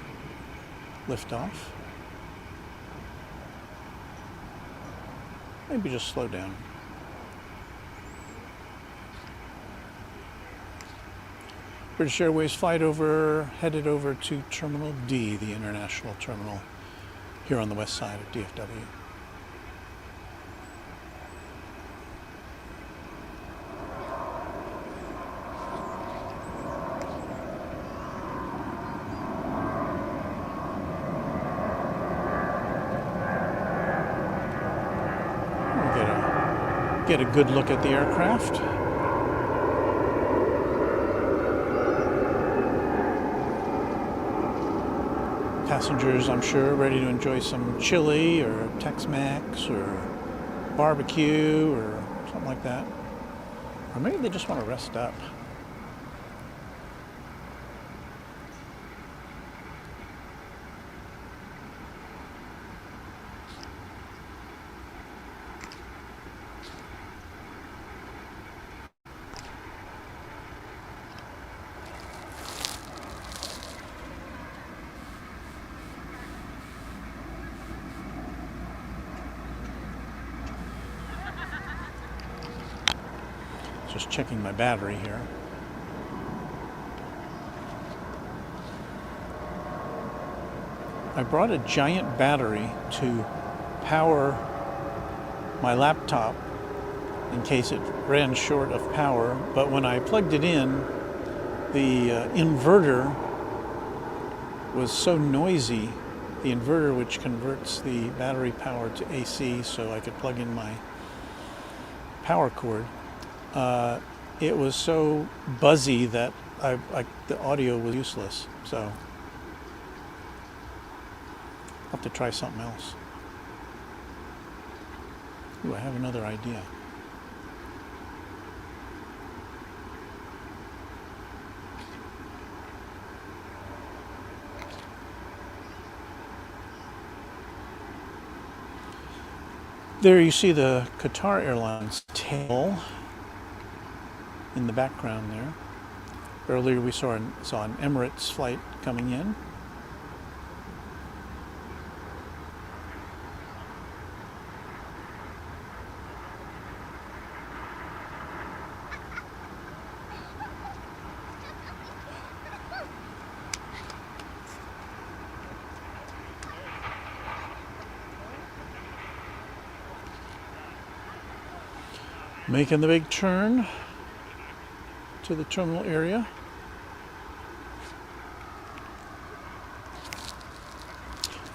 A: lift off. Maybe just slow down. British Airways flight headed over to Terminal D, the international terminal here on the west side of DFW. Get a good look at the aircraft. Passengers, I'm sure, ready to enjoy some chili or Tex-Mex or barbecue or something like that. Or maybe they just want to rest up. Just checking my battery here. I brought a giant battery to power my laptop in case it ran short of power, but when I plugged it in, the inverter was so noisy, the inverter which converts the battery power to AC so I could plug in my power cord. It was so buzzy that the audio was useless, so I'll have to try something else. Ooh, I have another idea. There you see the Qatar Airlines tail in the background there. Earlier we saw an Emirates flight coming in. Making the big turn to the terminal area.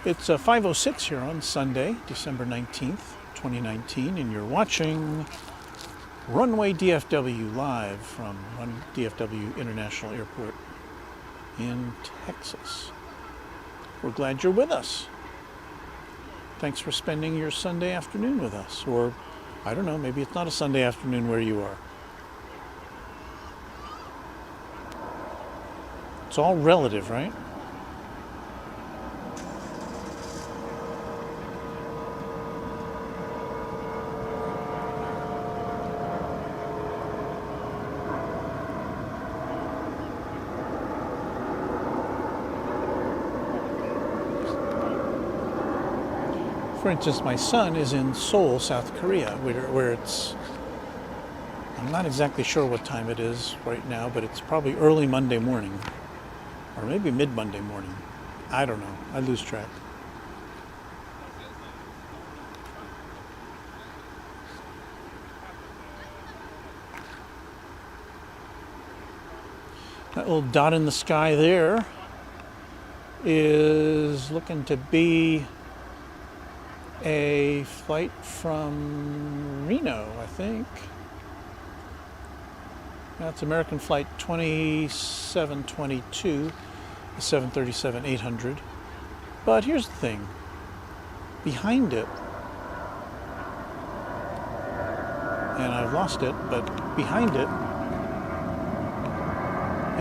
A: It's 5:06 here on Sunday, December 19th, 2019, and you're watching Runway DFW live from DFW International Airport in Texas. We're glad you're with us. Thanks for spending your Sunday afternoon with us, or I don't know, maybe it's not a Sunday afternoon where you are. It's all relative, right? For instance, my son is in Seoul, South Korea, where it's, I'm not exactly sure what time it is right now, but it's probably early Monday morning, or maybe mid-Monday morning. I don't know, I lose track. That little dot in the sky there is looking to be a flight from Reno, I think. That's American Flight 2722, the 737-800. But here's the thing. Behind it, and I've lost it, but behind it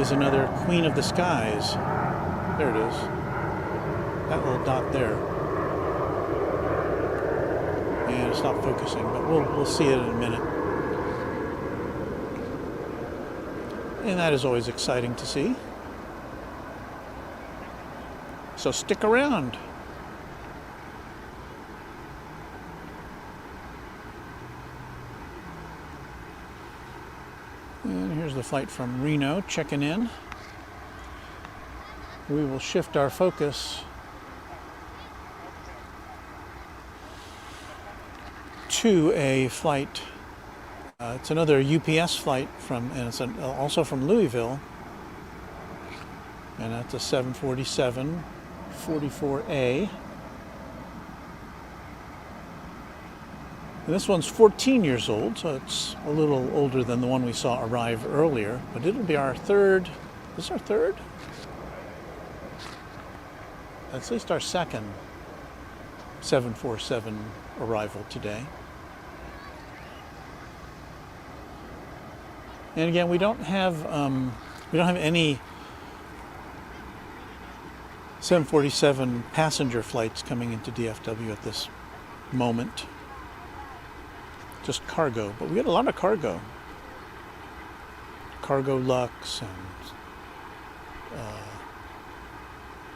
A: is another Queen of the Skies. There it is. That little dot there. And it's not focusing, but we'll see it in a minute. And that is always exciting to see. So stick around. And here's the flight from Reno checking in. We will shift our focus to a flight. It's another UPS flight and it's also from Louisville, and that's a 747-44A. And this one's 14 years old, so it's a little older than the one we saw arrive earlier, but it'll be our third. Is this our third? At least our second 747 arrival today. And again, we don't have any 747 passenger flights coming into DFW at this moment. Just cargo, but we had a lot of cargo. Cargo Lux and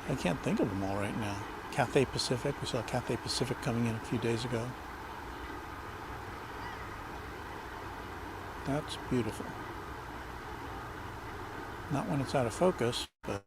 A: I can't think of them all right now. Cathay Pacific, we saw Cathay Pacific coming in a few days ago. That's beautiful. Not when it's out of focus, but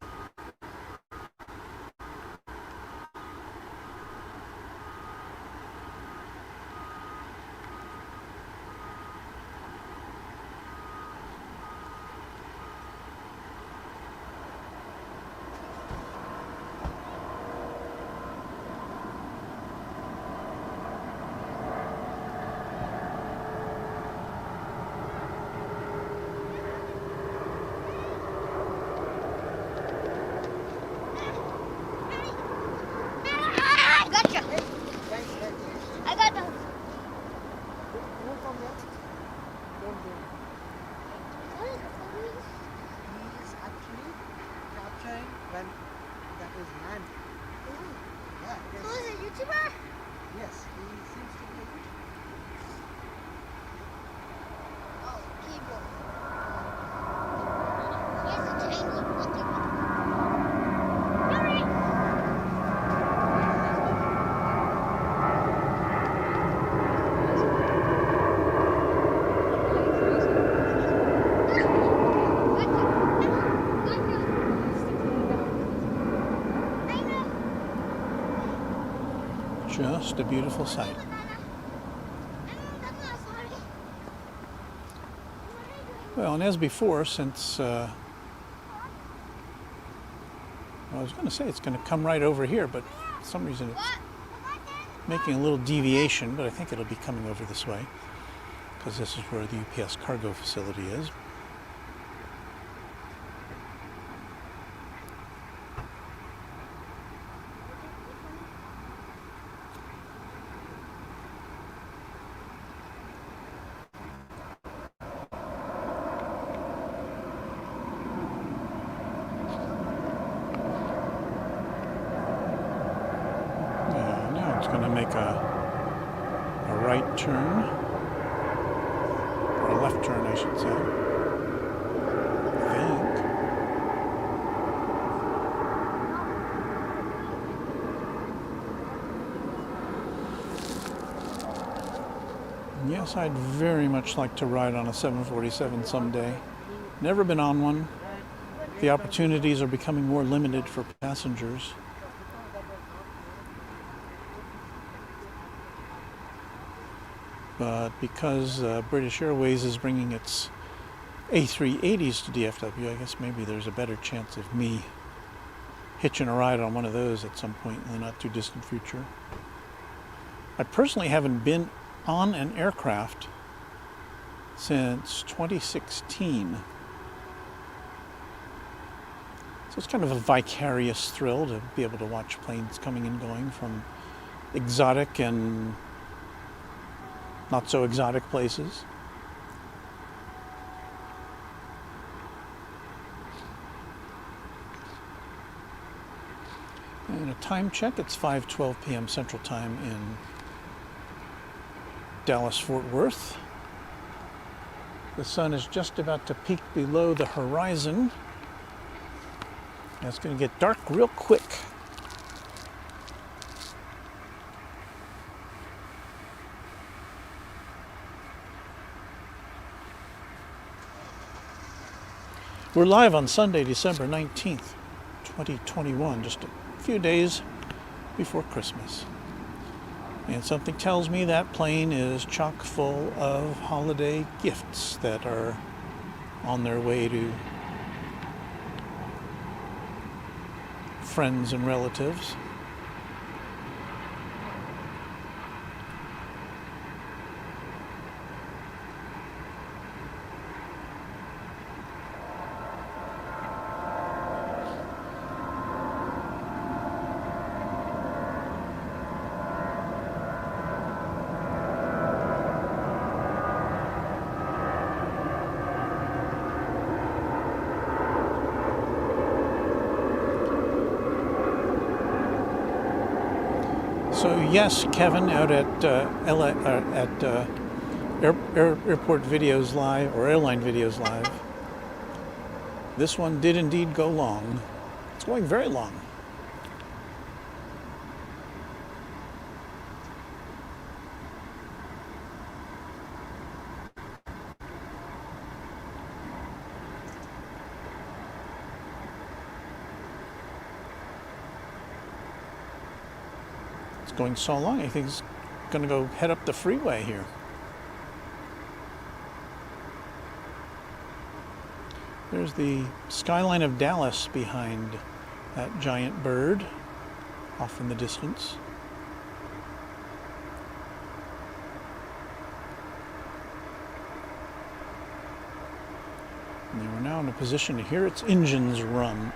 A: just a beautiful sight. Well, and as before, since I was going to say it's going to come right over here, but for some reason it's making a little deviation, but I think it'll be coming over this way because this is where the UPS cargo facility is. It's going to make a right turn, or a left turn, I should say. I think. Yes, I'd very much like to ride on a 747 someday. Never been on one. The opportunities are becoming more limited for passengers. But because British Airways is bringing its A380s to DFW, I guess maybe there's a better chance of me hitching a ride on one of those at some point in the not too distant future. I personally haven't been on an aircraft since 2016. So it's kind of a vicarious thrill to be able to watch planes coming and going from exotic and not so exotic places. And a time check, it's 5:12 p.m. Central Time in Dallas-Fort Worth. The sun is just about to peak below the horizon. And it's going to get dark real quick. We're live on Sunday, December 19th, 2021, just a few days before Christmas. And something tells me that plane is chock full of holiday gifts that are on their way to friends and relatives. So yes, Kevin, out at Airport Videos Live, or Airline Videos Live, this one did indeed go long. It's going very long. It's going so long, I think it's going to go head up the freeway here. There's the skyline of Dallas behind that giant bird off in the distance. And they are now in a position to hear its engines run.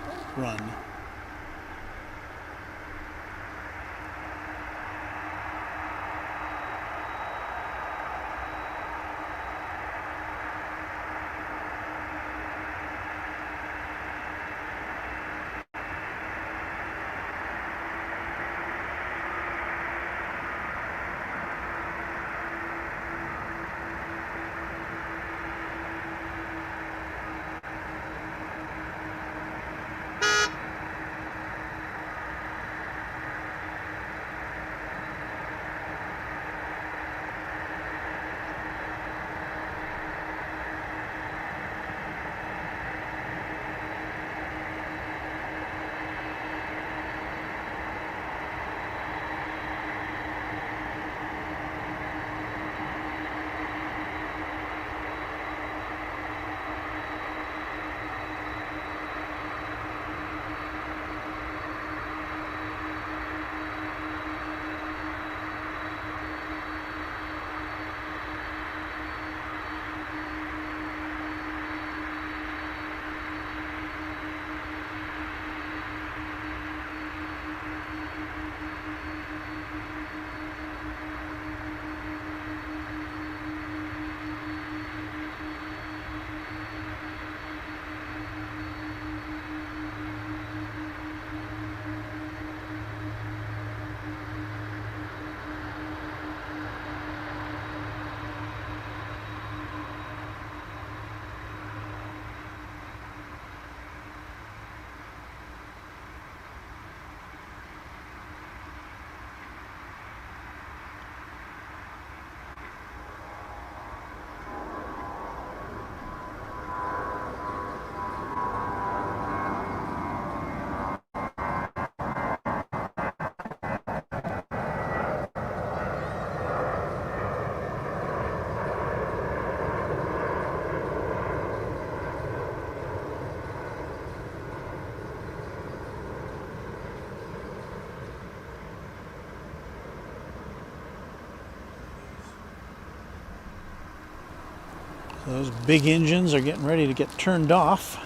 A: Those big engines are getting ready to get turned off.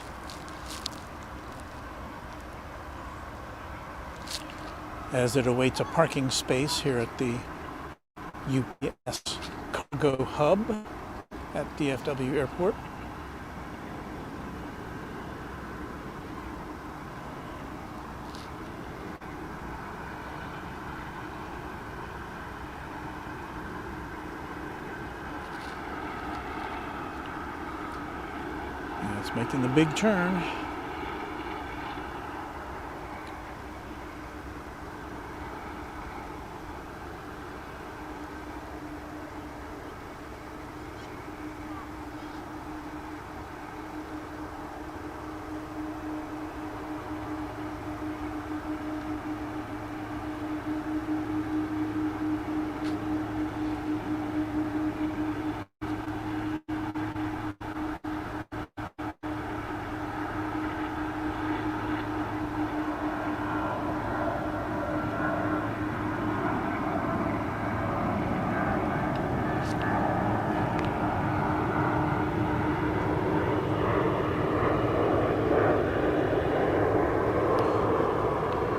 A: As it awaits a parking space here at the UPS Cargo Hub at DFW Airport. It's making the big turn.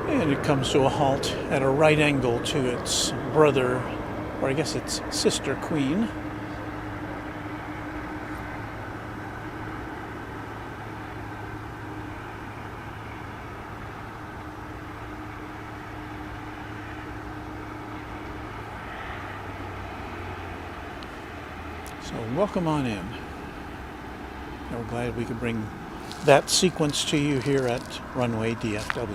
A: And it comes to a halt at a right angle to its brother, or I guess its sister queen. So welcome on in. We're glad we could bring that sequence to you here at Runway DFW.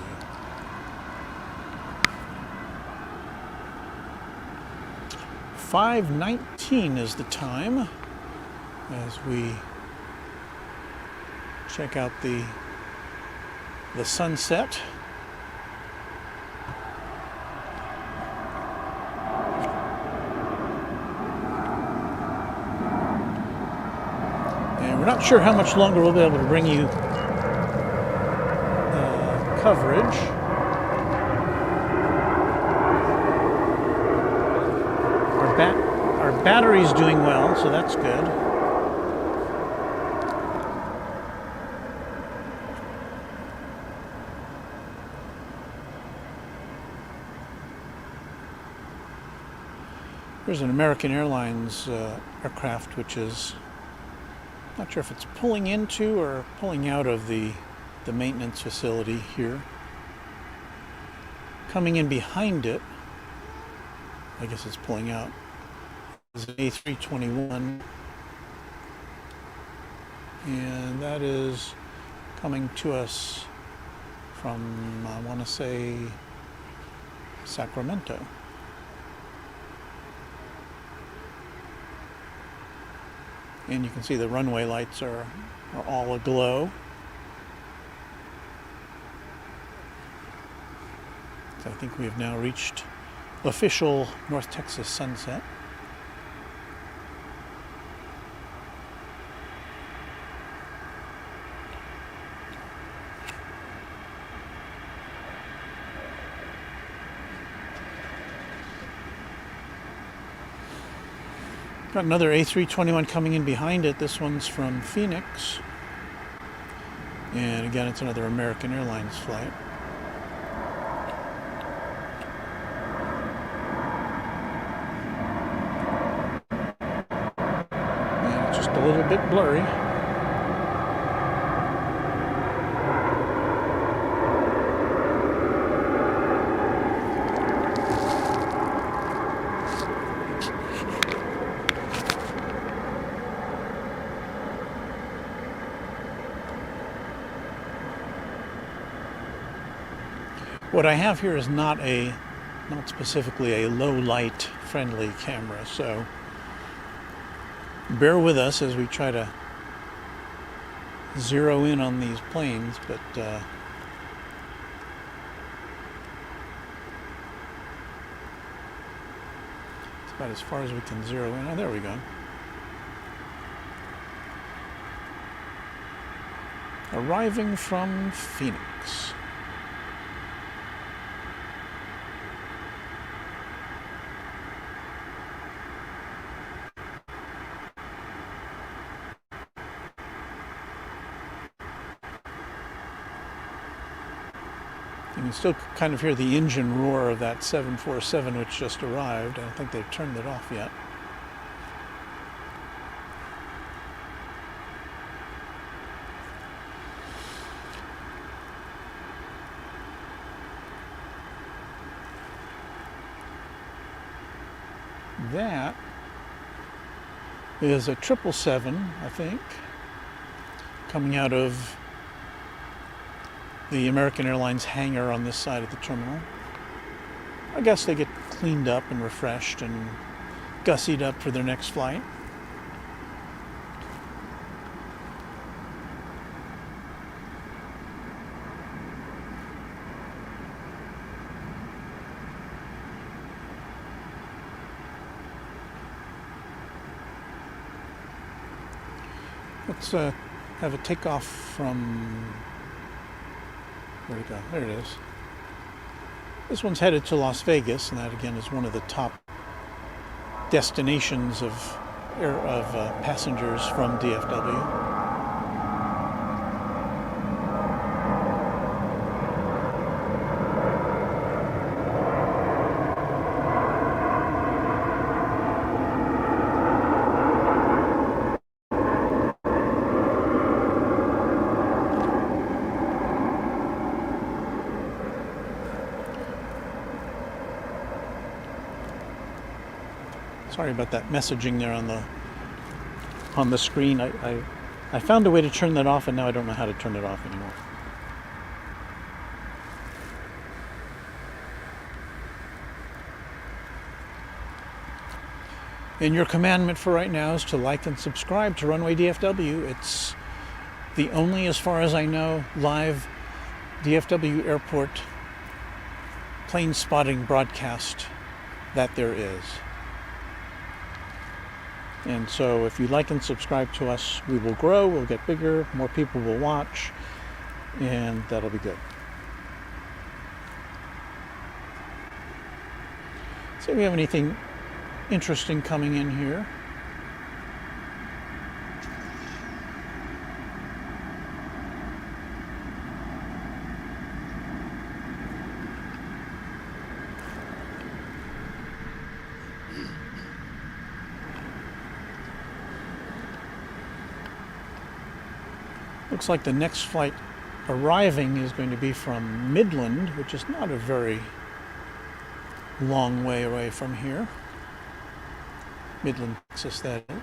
A: "5:19 is the time as we check out the sunset. And we're not sure how much longer we'll be able to bring you coverage. Our battery's doing well, so that's good. There's an American Airlines aircraft which is, not sure if it's pulling into or pulling out of the maintenance facility here. Coming in behind it, I guess it's pulling out, is an A321, and that is coming to us from, I want to say, Sacramento. And you can see the runway lights are all aglow. So I think we have now reached official North Texas sunset. Got another A321 coming in behind it. This one's from Phoenix. And again, it's another American Airlines flight. And it's just a little bit blurry. What I have here is not specifically a low light friendly camera, so bear with us as we try to zero in on these planes, but it's about as far as we can zero in. Oh, there we go. Arriving from Phoenix. You can still kind of hear the engine roar of that 747 which just arrived. I don't think they've turned it off yet. That is a 777, I think, coming out of the American Airlines hangar on this side of the terminal. I guess they get cleaned up and refreshed and gussied up for their next flight. Let's have a takeoff from... Where'd it go? There it is. This one's headed to Las Vegas, and that again is one of the top destinations of passengers from DFW. Sorry about that messaging there on the up on the screen. I found a way to turn that off, and now I don't know how to turn it off anymore. And your commandment for right now is to like and subscribe to Runway DFW. It's the only, as far as I know, live DFW Airport plane spotting broadcast that there is. And so if you like and subscribe to us, we will grow, we'll get bigger, more people will watch, and that'll be good. See if we have anything interesting coming in here. Looks like the next flight arriving is going to be from Midland, which is not a very long way away from here. Midland, Texas, that is.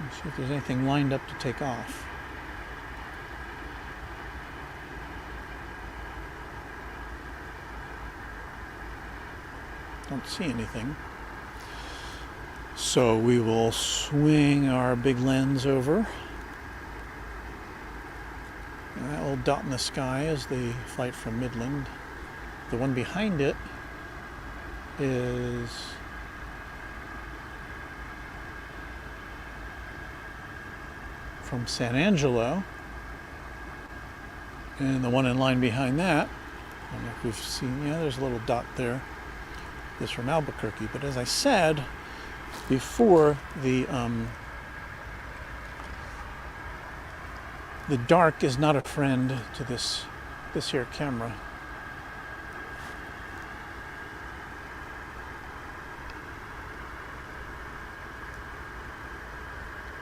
A: Let's see if there's anything lined up to take off. Don't see anything. So we will swing our big lens over. And that little dot in the sky is the flight from Midland. The one behind it is from San Angelo, and the one in line behind that, I don't know if we've seen, yeah, there's a little dot there, is from Albuquerque. But as I said before, the dark is not a friend to this here camera.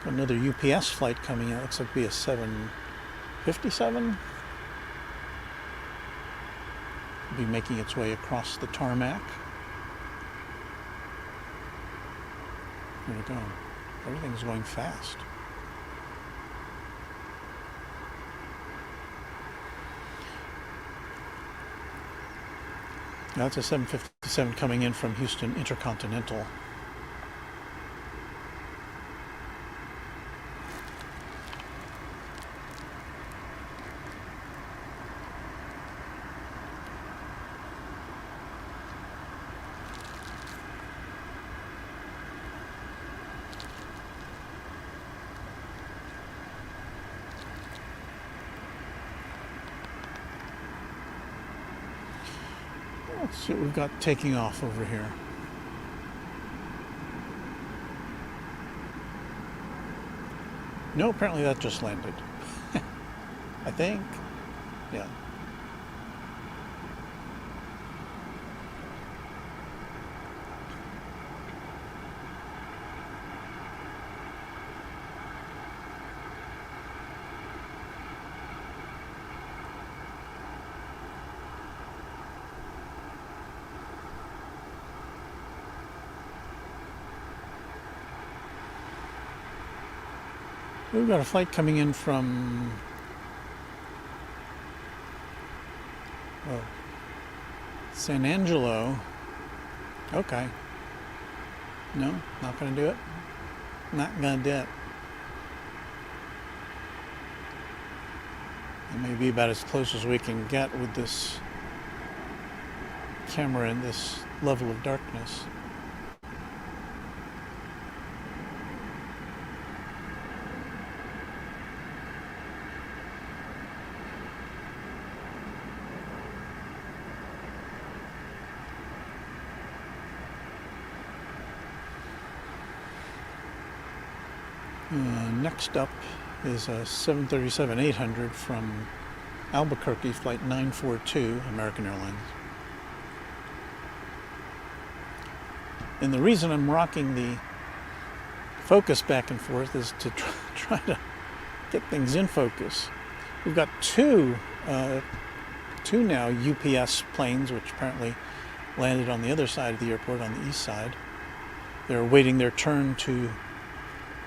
A: Another UPS flight coming out. Looks like it'll be a 757. It'll be making its way across the tarmac. There we go. Everything's going fast. That's a 757 coming in from Houston Intercontinental. Let's see what we've got taking off over here. No, apparently that just landed. I think. Yeah. We've got a flight coming in from San Angelo. Okay. No, not going to do it. Not going to do it. It may be about as close as we can get with this camera in this level of darkness. Next up is a 737-800 from Albuquerque, flight 942, American Airlines. And the reason I'm rocking the focus back and forth is to try to get things in focus. We've got two now UPS planes, which apparently landed on the other side of the airport, on the east side. They're waiting their turn to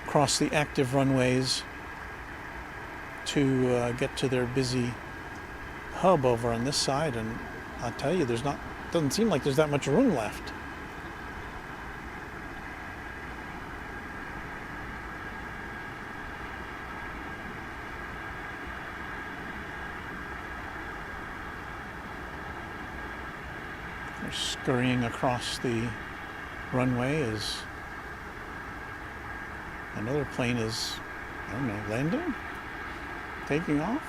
A: cross the active runways to get to their busy hub over on this side, and I'll tell you, doesn't seem like there's that much room left. They're scurrying across the runway as another plane is, I don't know, landing? Taking off?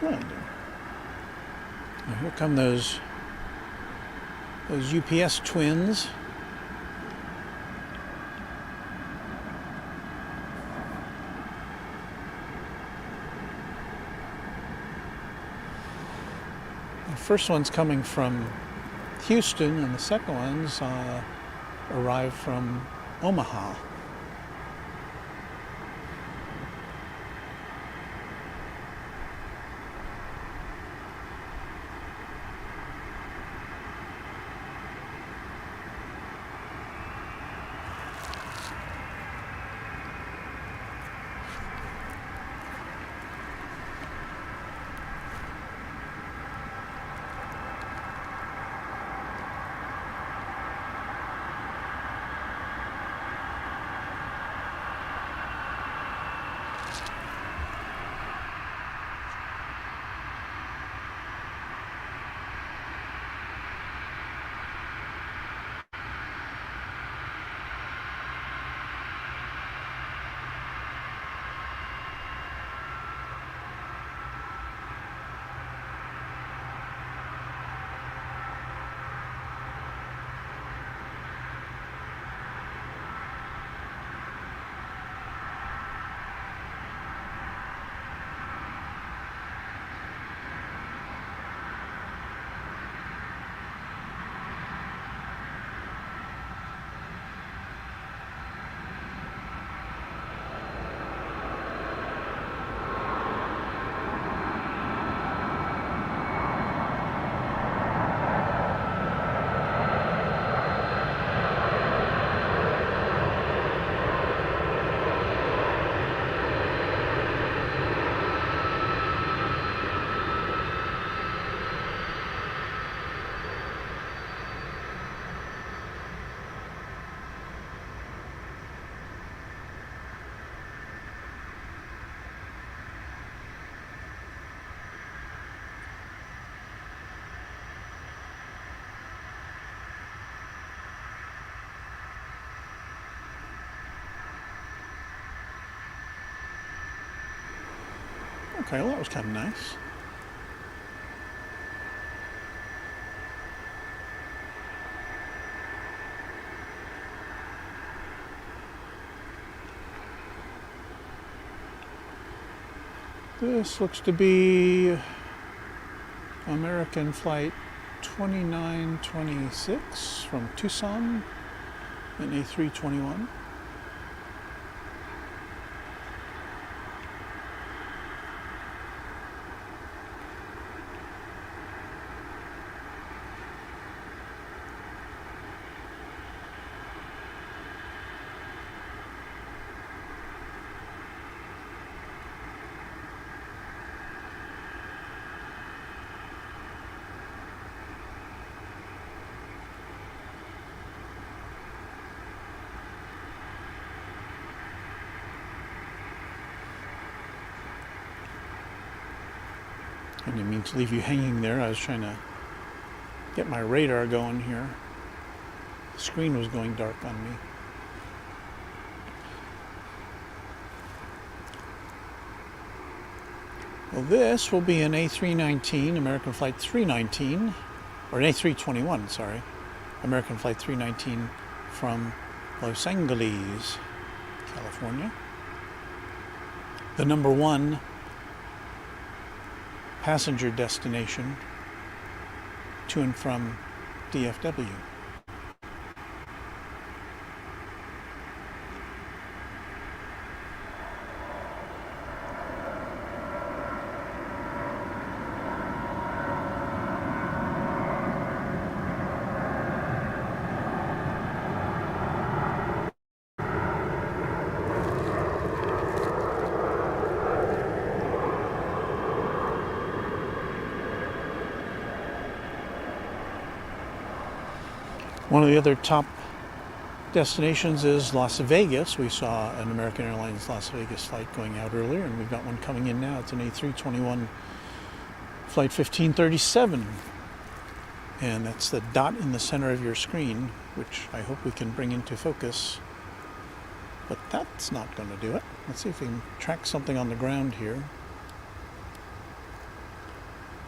A: Landing. Now here come those UPS twins. The first one's coming from Houston, and the second one's arrived from Omaha. Okay, well that was kind of nice. This looks to be American flight 2926 from Tucson, an A321. I didn't mean to leave you hanging there. I was trying to get my radar going here. The screen was going dark on me. Well, this will be an A319, American Flight 319, or an A321, sorry. American Flight 319 from Los Angeles, California. The number one passenger destination to and from DFW. One of the other top destinations is Las Vegas. We saw an American Airlines Las Vegas flight going out earlier, and we've got one coming in now. It's an A321 flight 1537. And that's the dot in the center of your screen, which I hope we can bring into focus. But that's not going to do it. Let's see if we can track something on the ground here.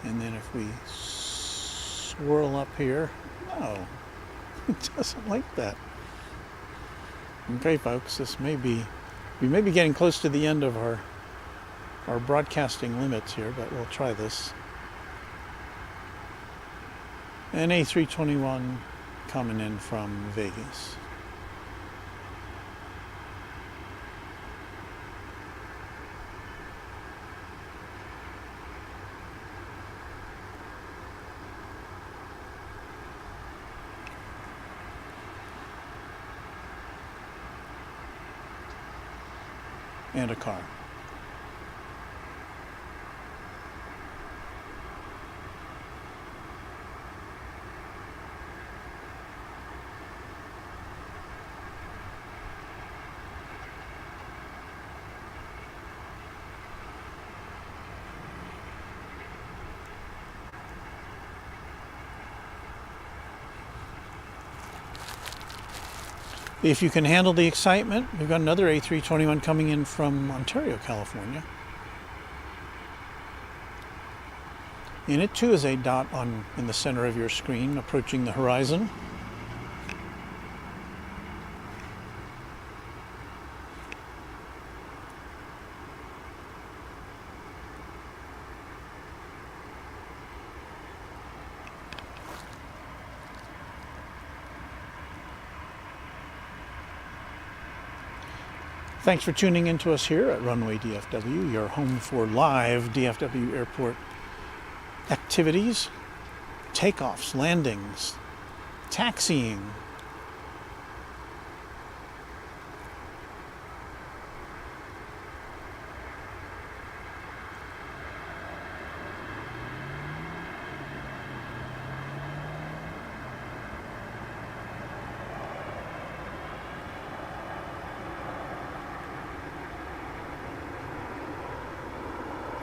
A: And then if we swirl up here, no. It doesn't like that. Okay, folks, we may be getting close to the end of our broadcasting limits here, but we'll try this. An A321 coming in from Vegas. And a car. If you can handle the excitement, we've got another A321 coming in from Ontario, California. And it too is a dot in the center of your screen, approaching the horizon. Thanks for tuning in to us here at Runway DFW, your home for live DFW Airport activities, takeoffs, landings, taxiing.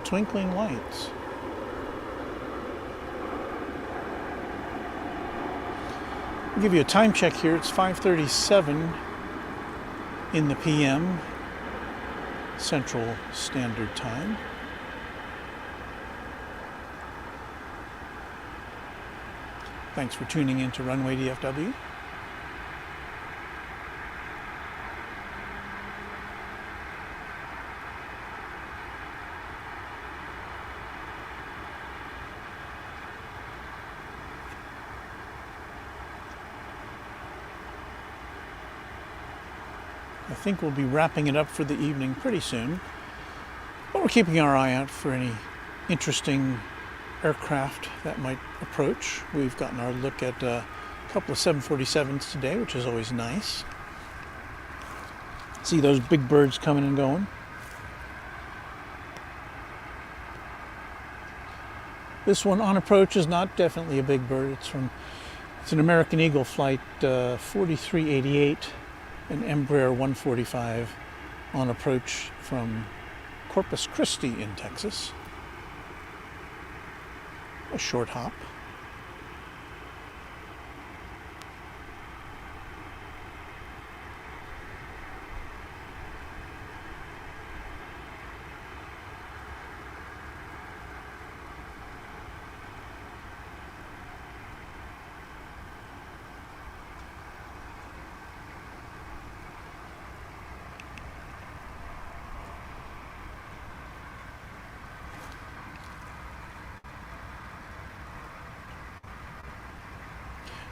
A: Twinkling lights. I'll give you a time check here. It's 5:37 in the PM, Central Standard Time. Thanks for tuning in to Runway DFW. I think we'll be wrapping it up for the evening pretty soon. But we're keeping our eye out for any interesting aircraft that might approach. We've gotten our look at a couple of 747s today, which is always nice. See those big birds coming and going. This one on approach is not definitely a big bird. It's an American Eagle flight 4388, an Embraer 145 on approach from Corpus Christi in Texas. A short hop.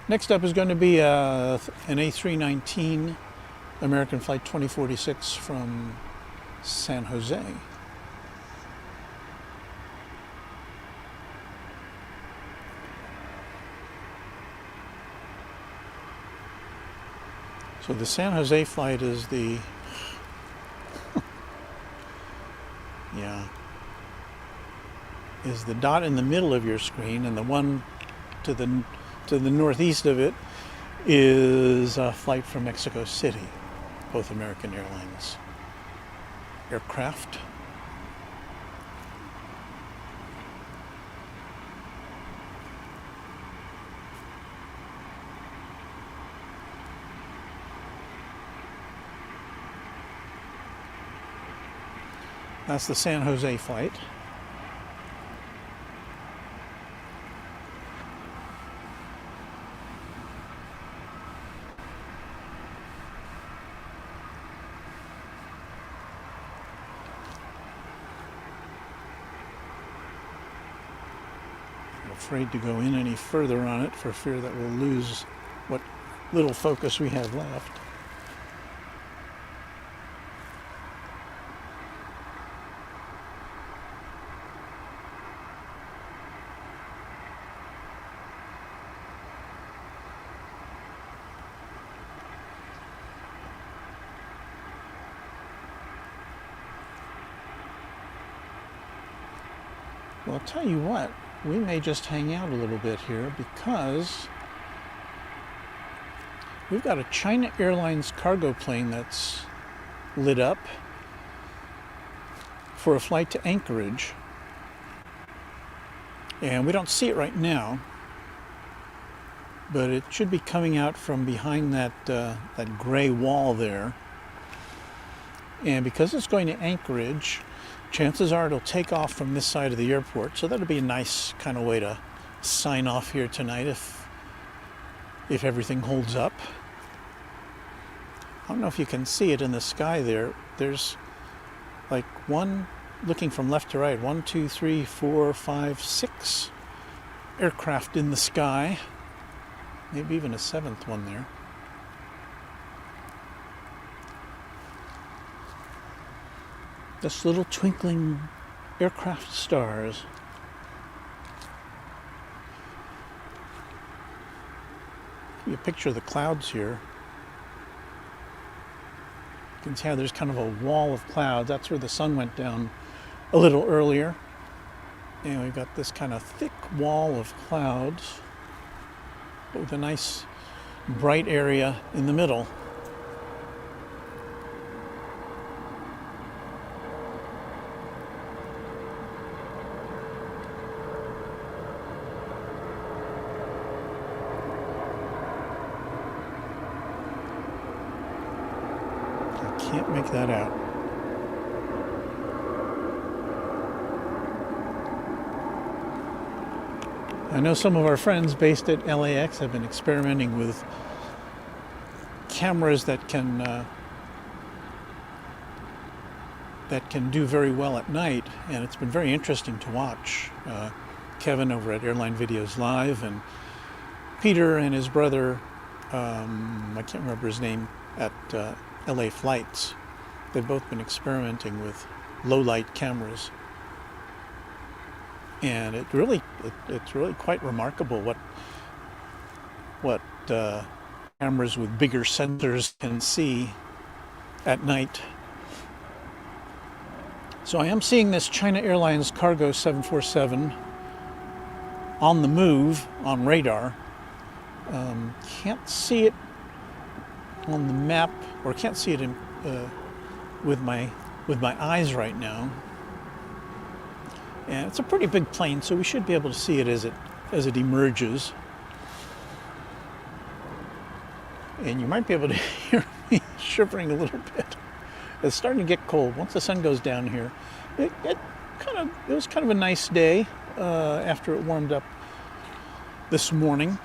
A: Next up is going to be an A319 American Flight 2046 from San Jose. So the San Jose flight is the is the dot in the middle of your screen, and the one to the northeast of it is a flight from Mexico City, both American Airlines aircraft. That's the San Jose flight. I'm afraid to go in any further on it for fear that we'll lose what little focus we have left. Well, I'll tell you what, we may just hang out a little bit here because we've got a China Airlines cargo plane that's lit up for a flight to Anchorage. And we don't see it right now, but it should be coming out from behind that gray wall there. And because it's going to Anchorage, chances are it'll take off from this side of the airport, so that'll be a nice kind of way to sign off here tonight if everything holds up. I don't know if you can see it in the sky there. There's like one, looking from left to right, 1, 2, 3, 4, 5, 6 aircraft in the sky. Maybe even a 7th one there. Just little twinkling aircraft stars. You picture the clouds here. You can see how there's kind of a wall of clouds. That's where the sun went down a little earlier. And we've got this kind of thick wall of clouds, but with a nice bright area in the middle. Can't make that out. I know some of our friends based at LAX have been experimenting with cameras that can do very well at night, and it's been very interesting to watch. Kevin over at Airline Videos Live, and Peter and his brother, I can't remember his name, at LA Flights. They've both been experimenting with low light cameras, and it's really quite remarkable what cameras with bigger sensors can see at night. So I am seeing this China Airlines Cargo 747 on the move on radar. Can't see it on the map, or can't see it with my eyes right now. And it's a pretty big plane, so we should be able to see it as it emerges. And you might be able to hear me shivering a little bit. It's starting to get cold. Once the sun goes down here, it was kind of a nice day after it warmed up this morning,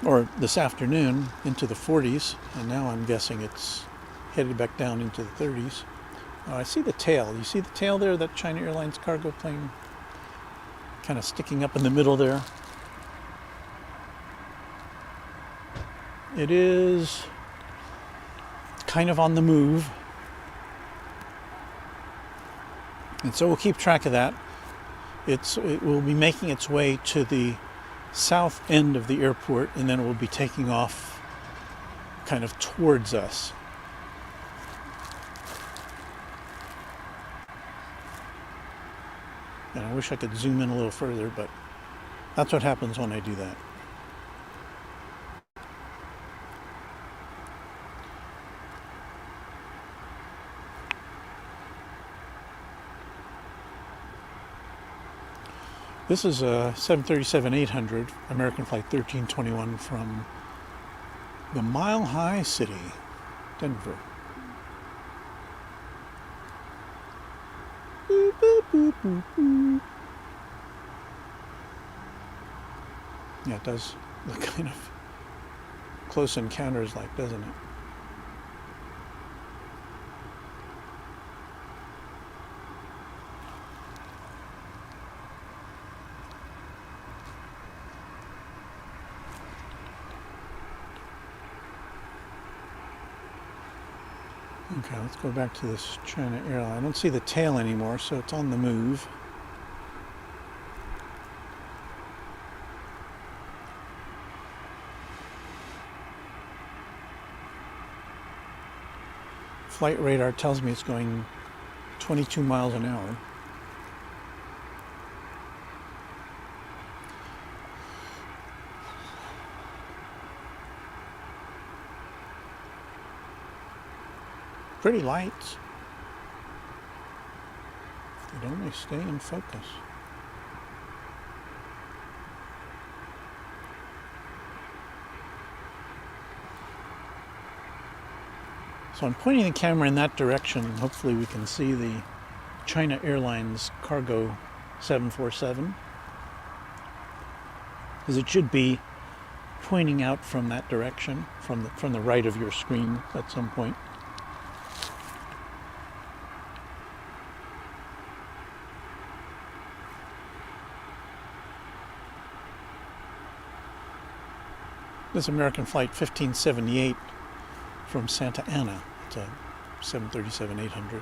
A: or this afternoon, into the 40s, and now I'm guessing it's headed back down into the 30s. I see the tail. You see the tail there, that China Airlines cargo plane kind of sticking up in the middle there? It is kind of on the move. And so we'll keep track of that. It will be making its way to the south end of the airport, and then it will be taking off kind of towards us. And I wish I could zoom in a little further, but that's what happens when I do that. This is a 737-800 American Flight 1321 from the Mile High City, Denver. Boop, boop, boop, boop, boop. Yeah, it does look kind of close encounters like, doesn't it? Okay, let's go back to this China airline. I don't see the tail anymore, so it's on the move. Flight radar tells me it's going 22 miles an hour. Pretty lights. They'd only stay in focus. So I'm pointing the camera in that direction. Hopefully we can see the China Airlines Cargo 747. Because it should be pointing out from that direction, from the right of your screen at some point. This American Flight 1578 from Santa Ana. It's a 737-800.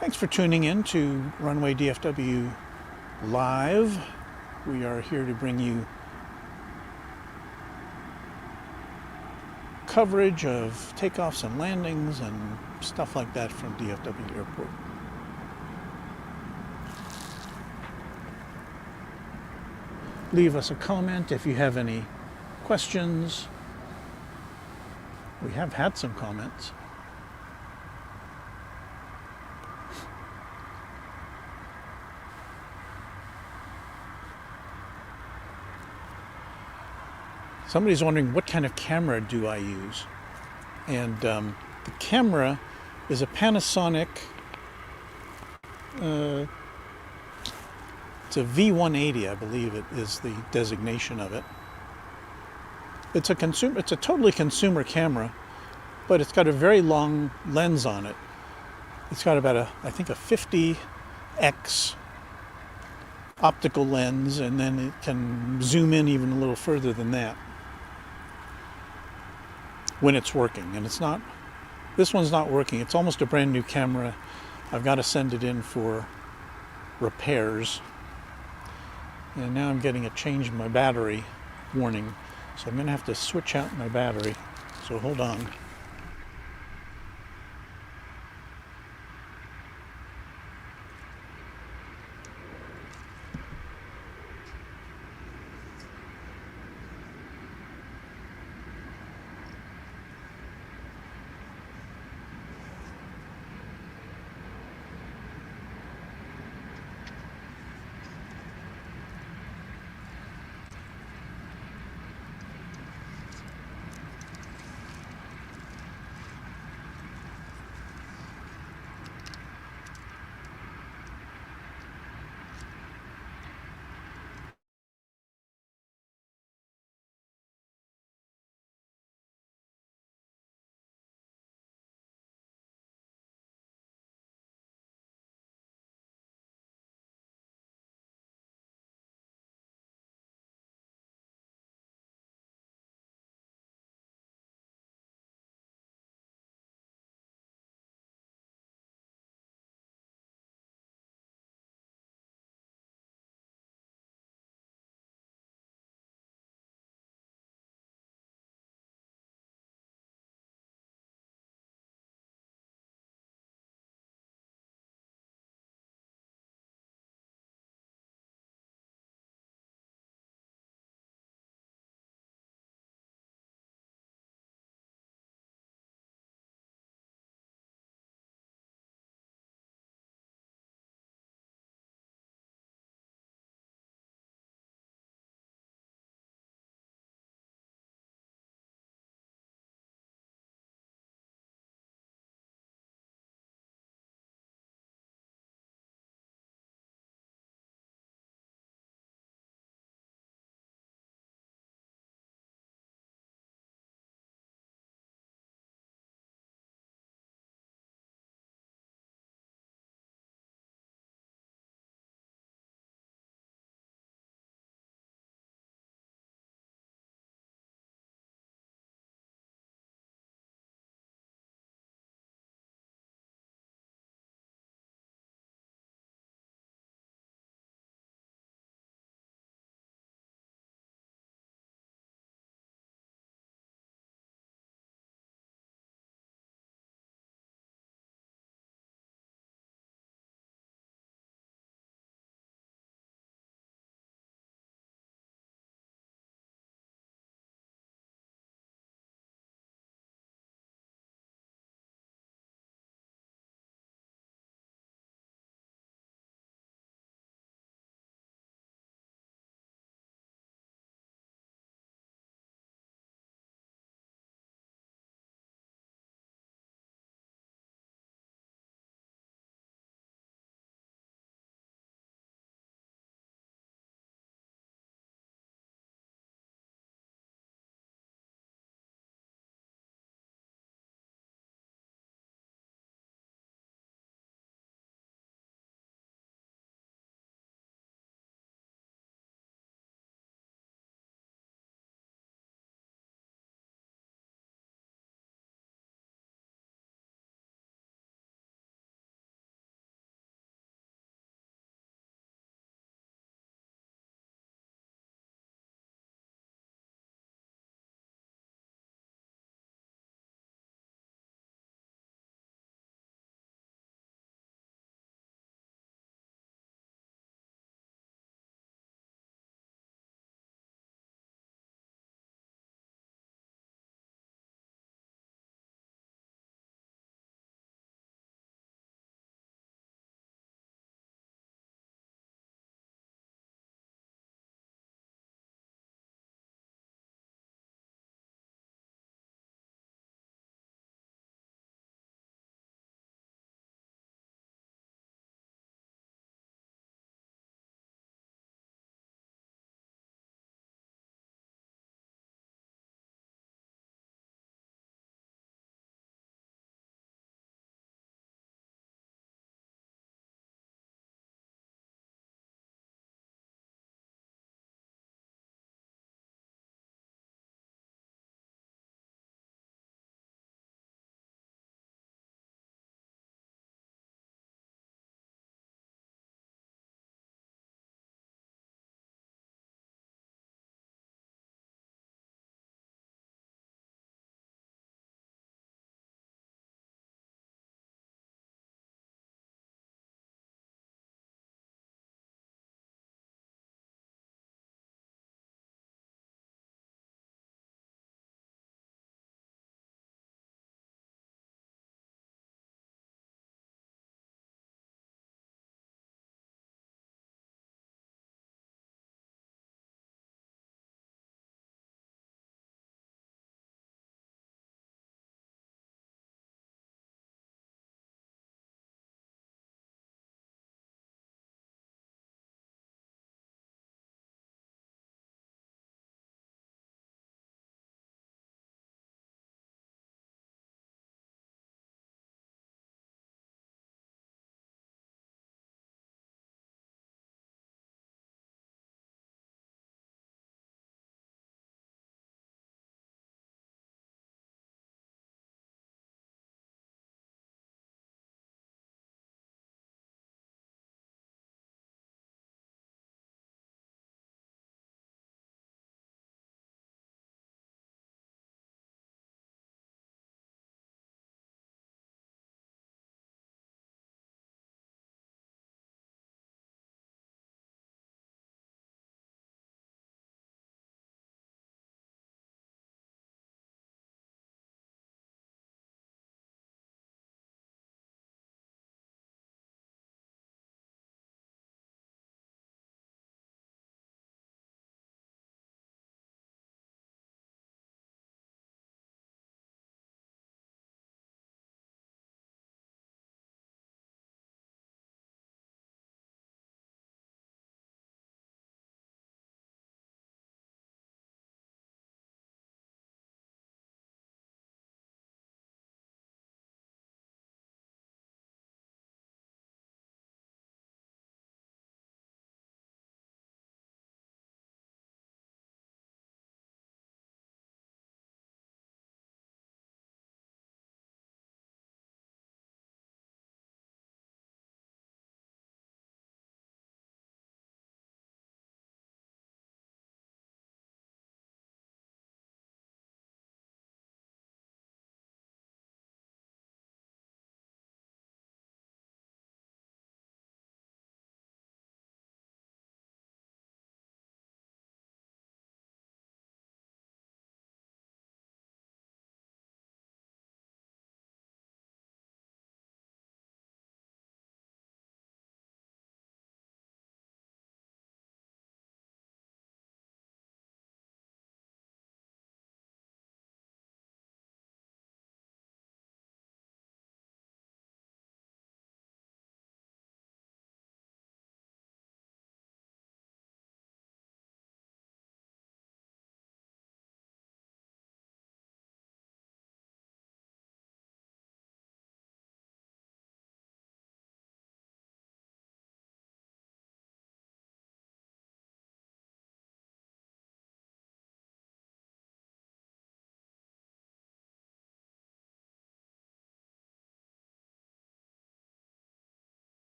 A: Thanks for tuning in to Runway DFW Live. We are here to bring you coverage of takeoffs and landings and stuff like that from DFW Airport. Leave us a comment if you have any questions. We have had some comments. Somebody's wondering what kind of camera do I use, and the camera is a Panasonic. It's a V180, I believe it is the designation of it. It's a totally consumer camera, but it's got a very long lens on it. It's got about I think a 50x optical lens, and then it can zoom in even a little further than that when it's working. And this one's not working. It's almost a brand new camera. I've got to send it in for repairs. And now I'm getting a change in my battery warning. So I'm going to have to switch out my battery. So hold on.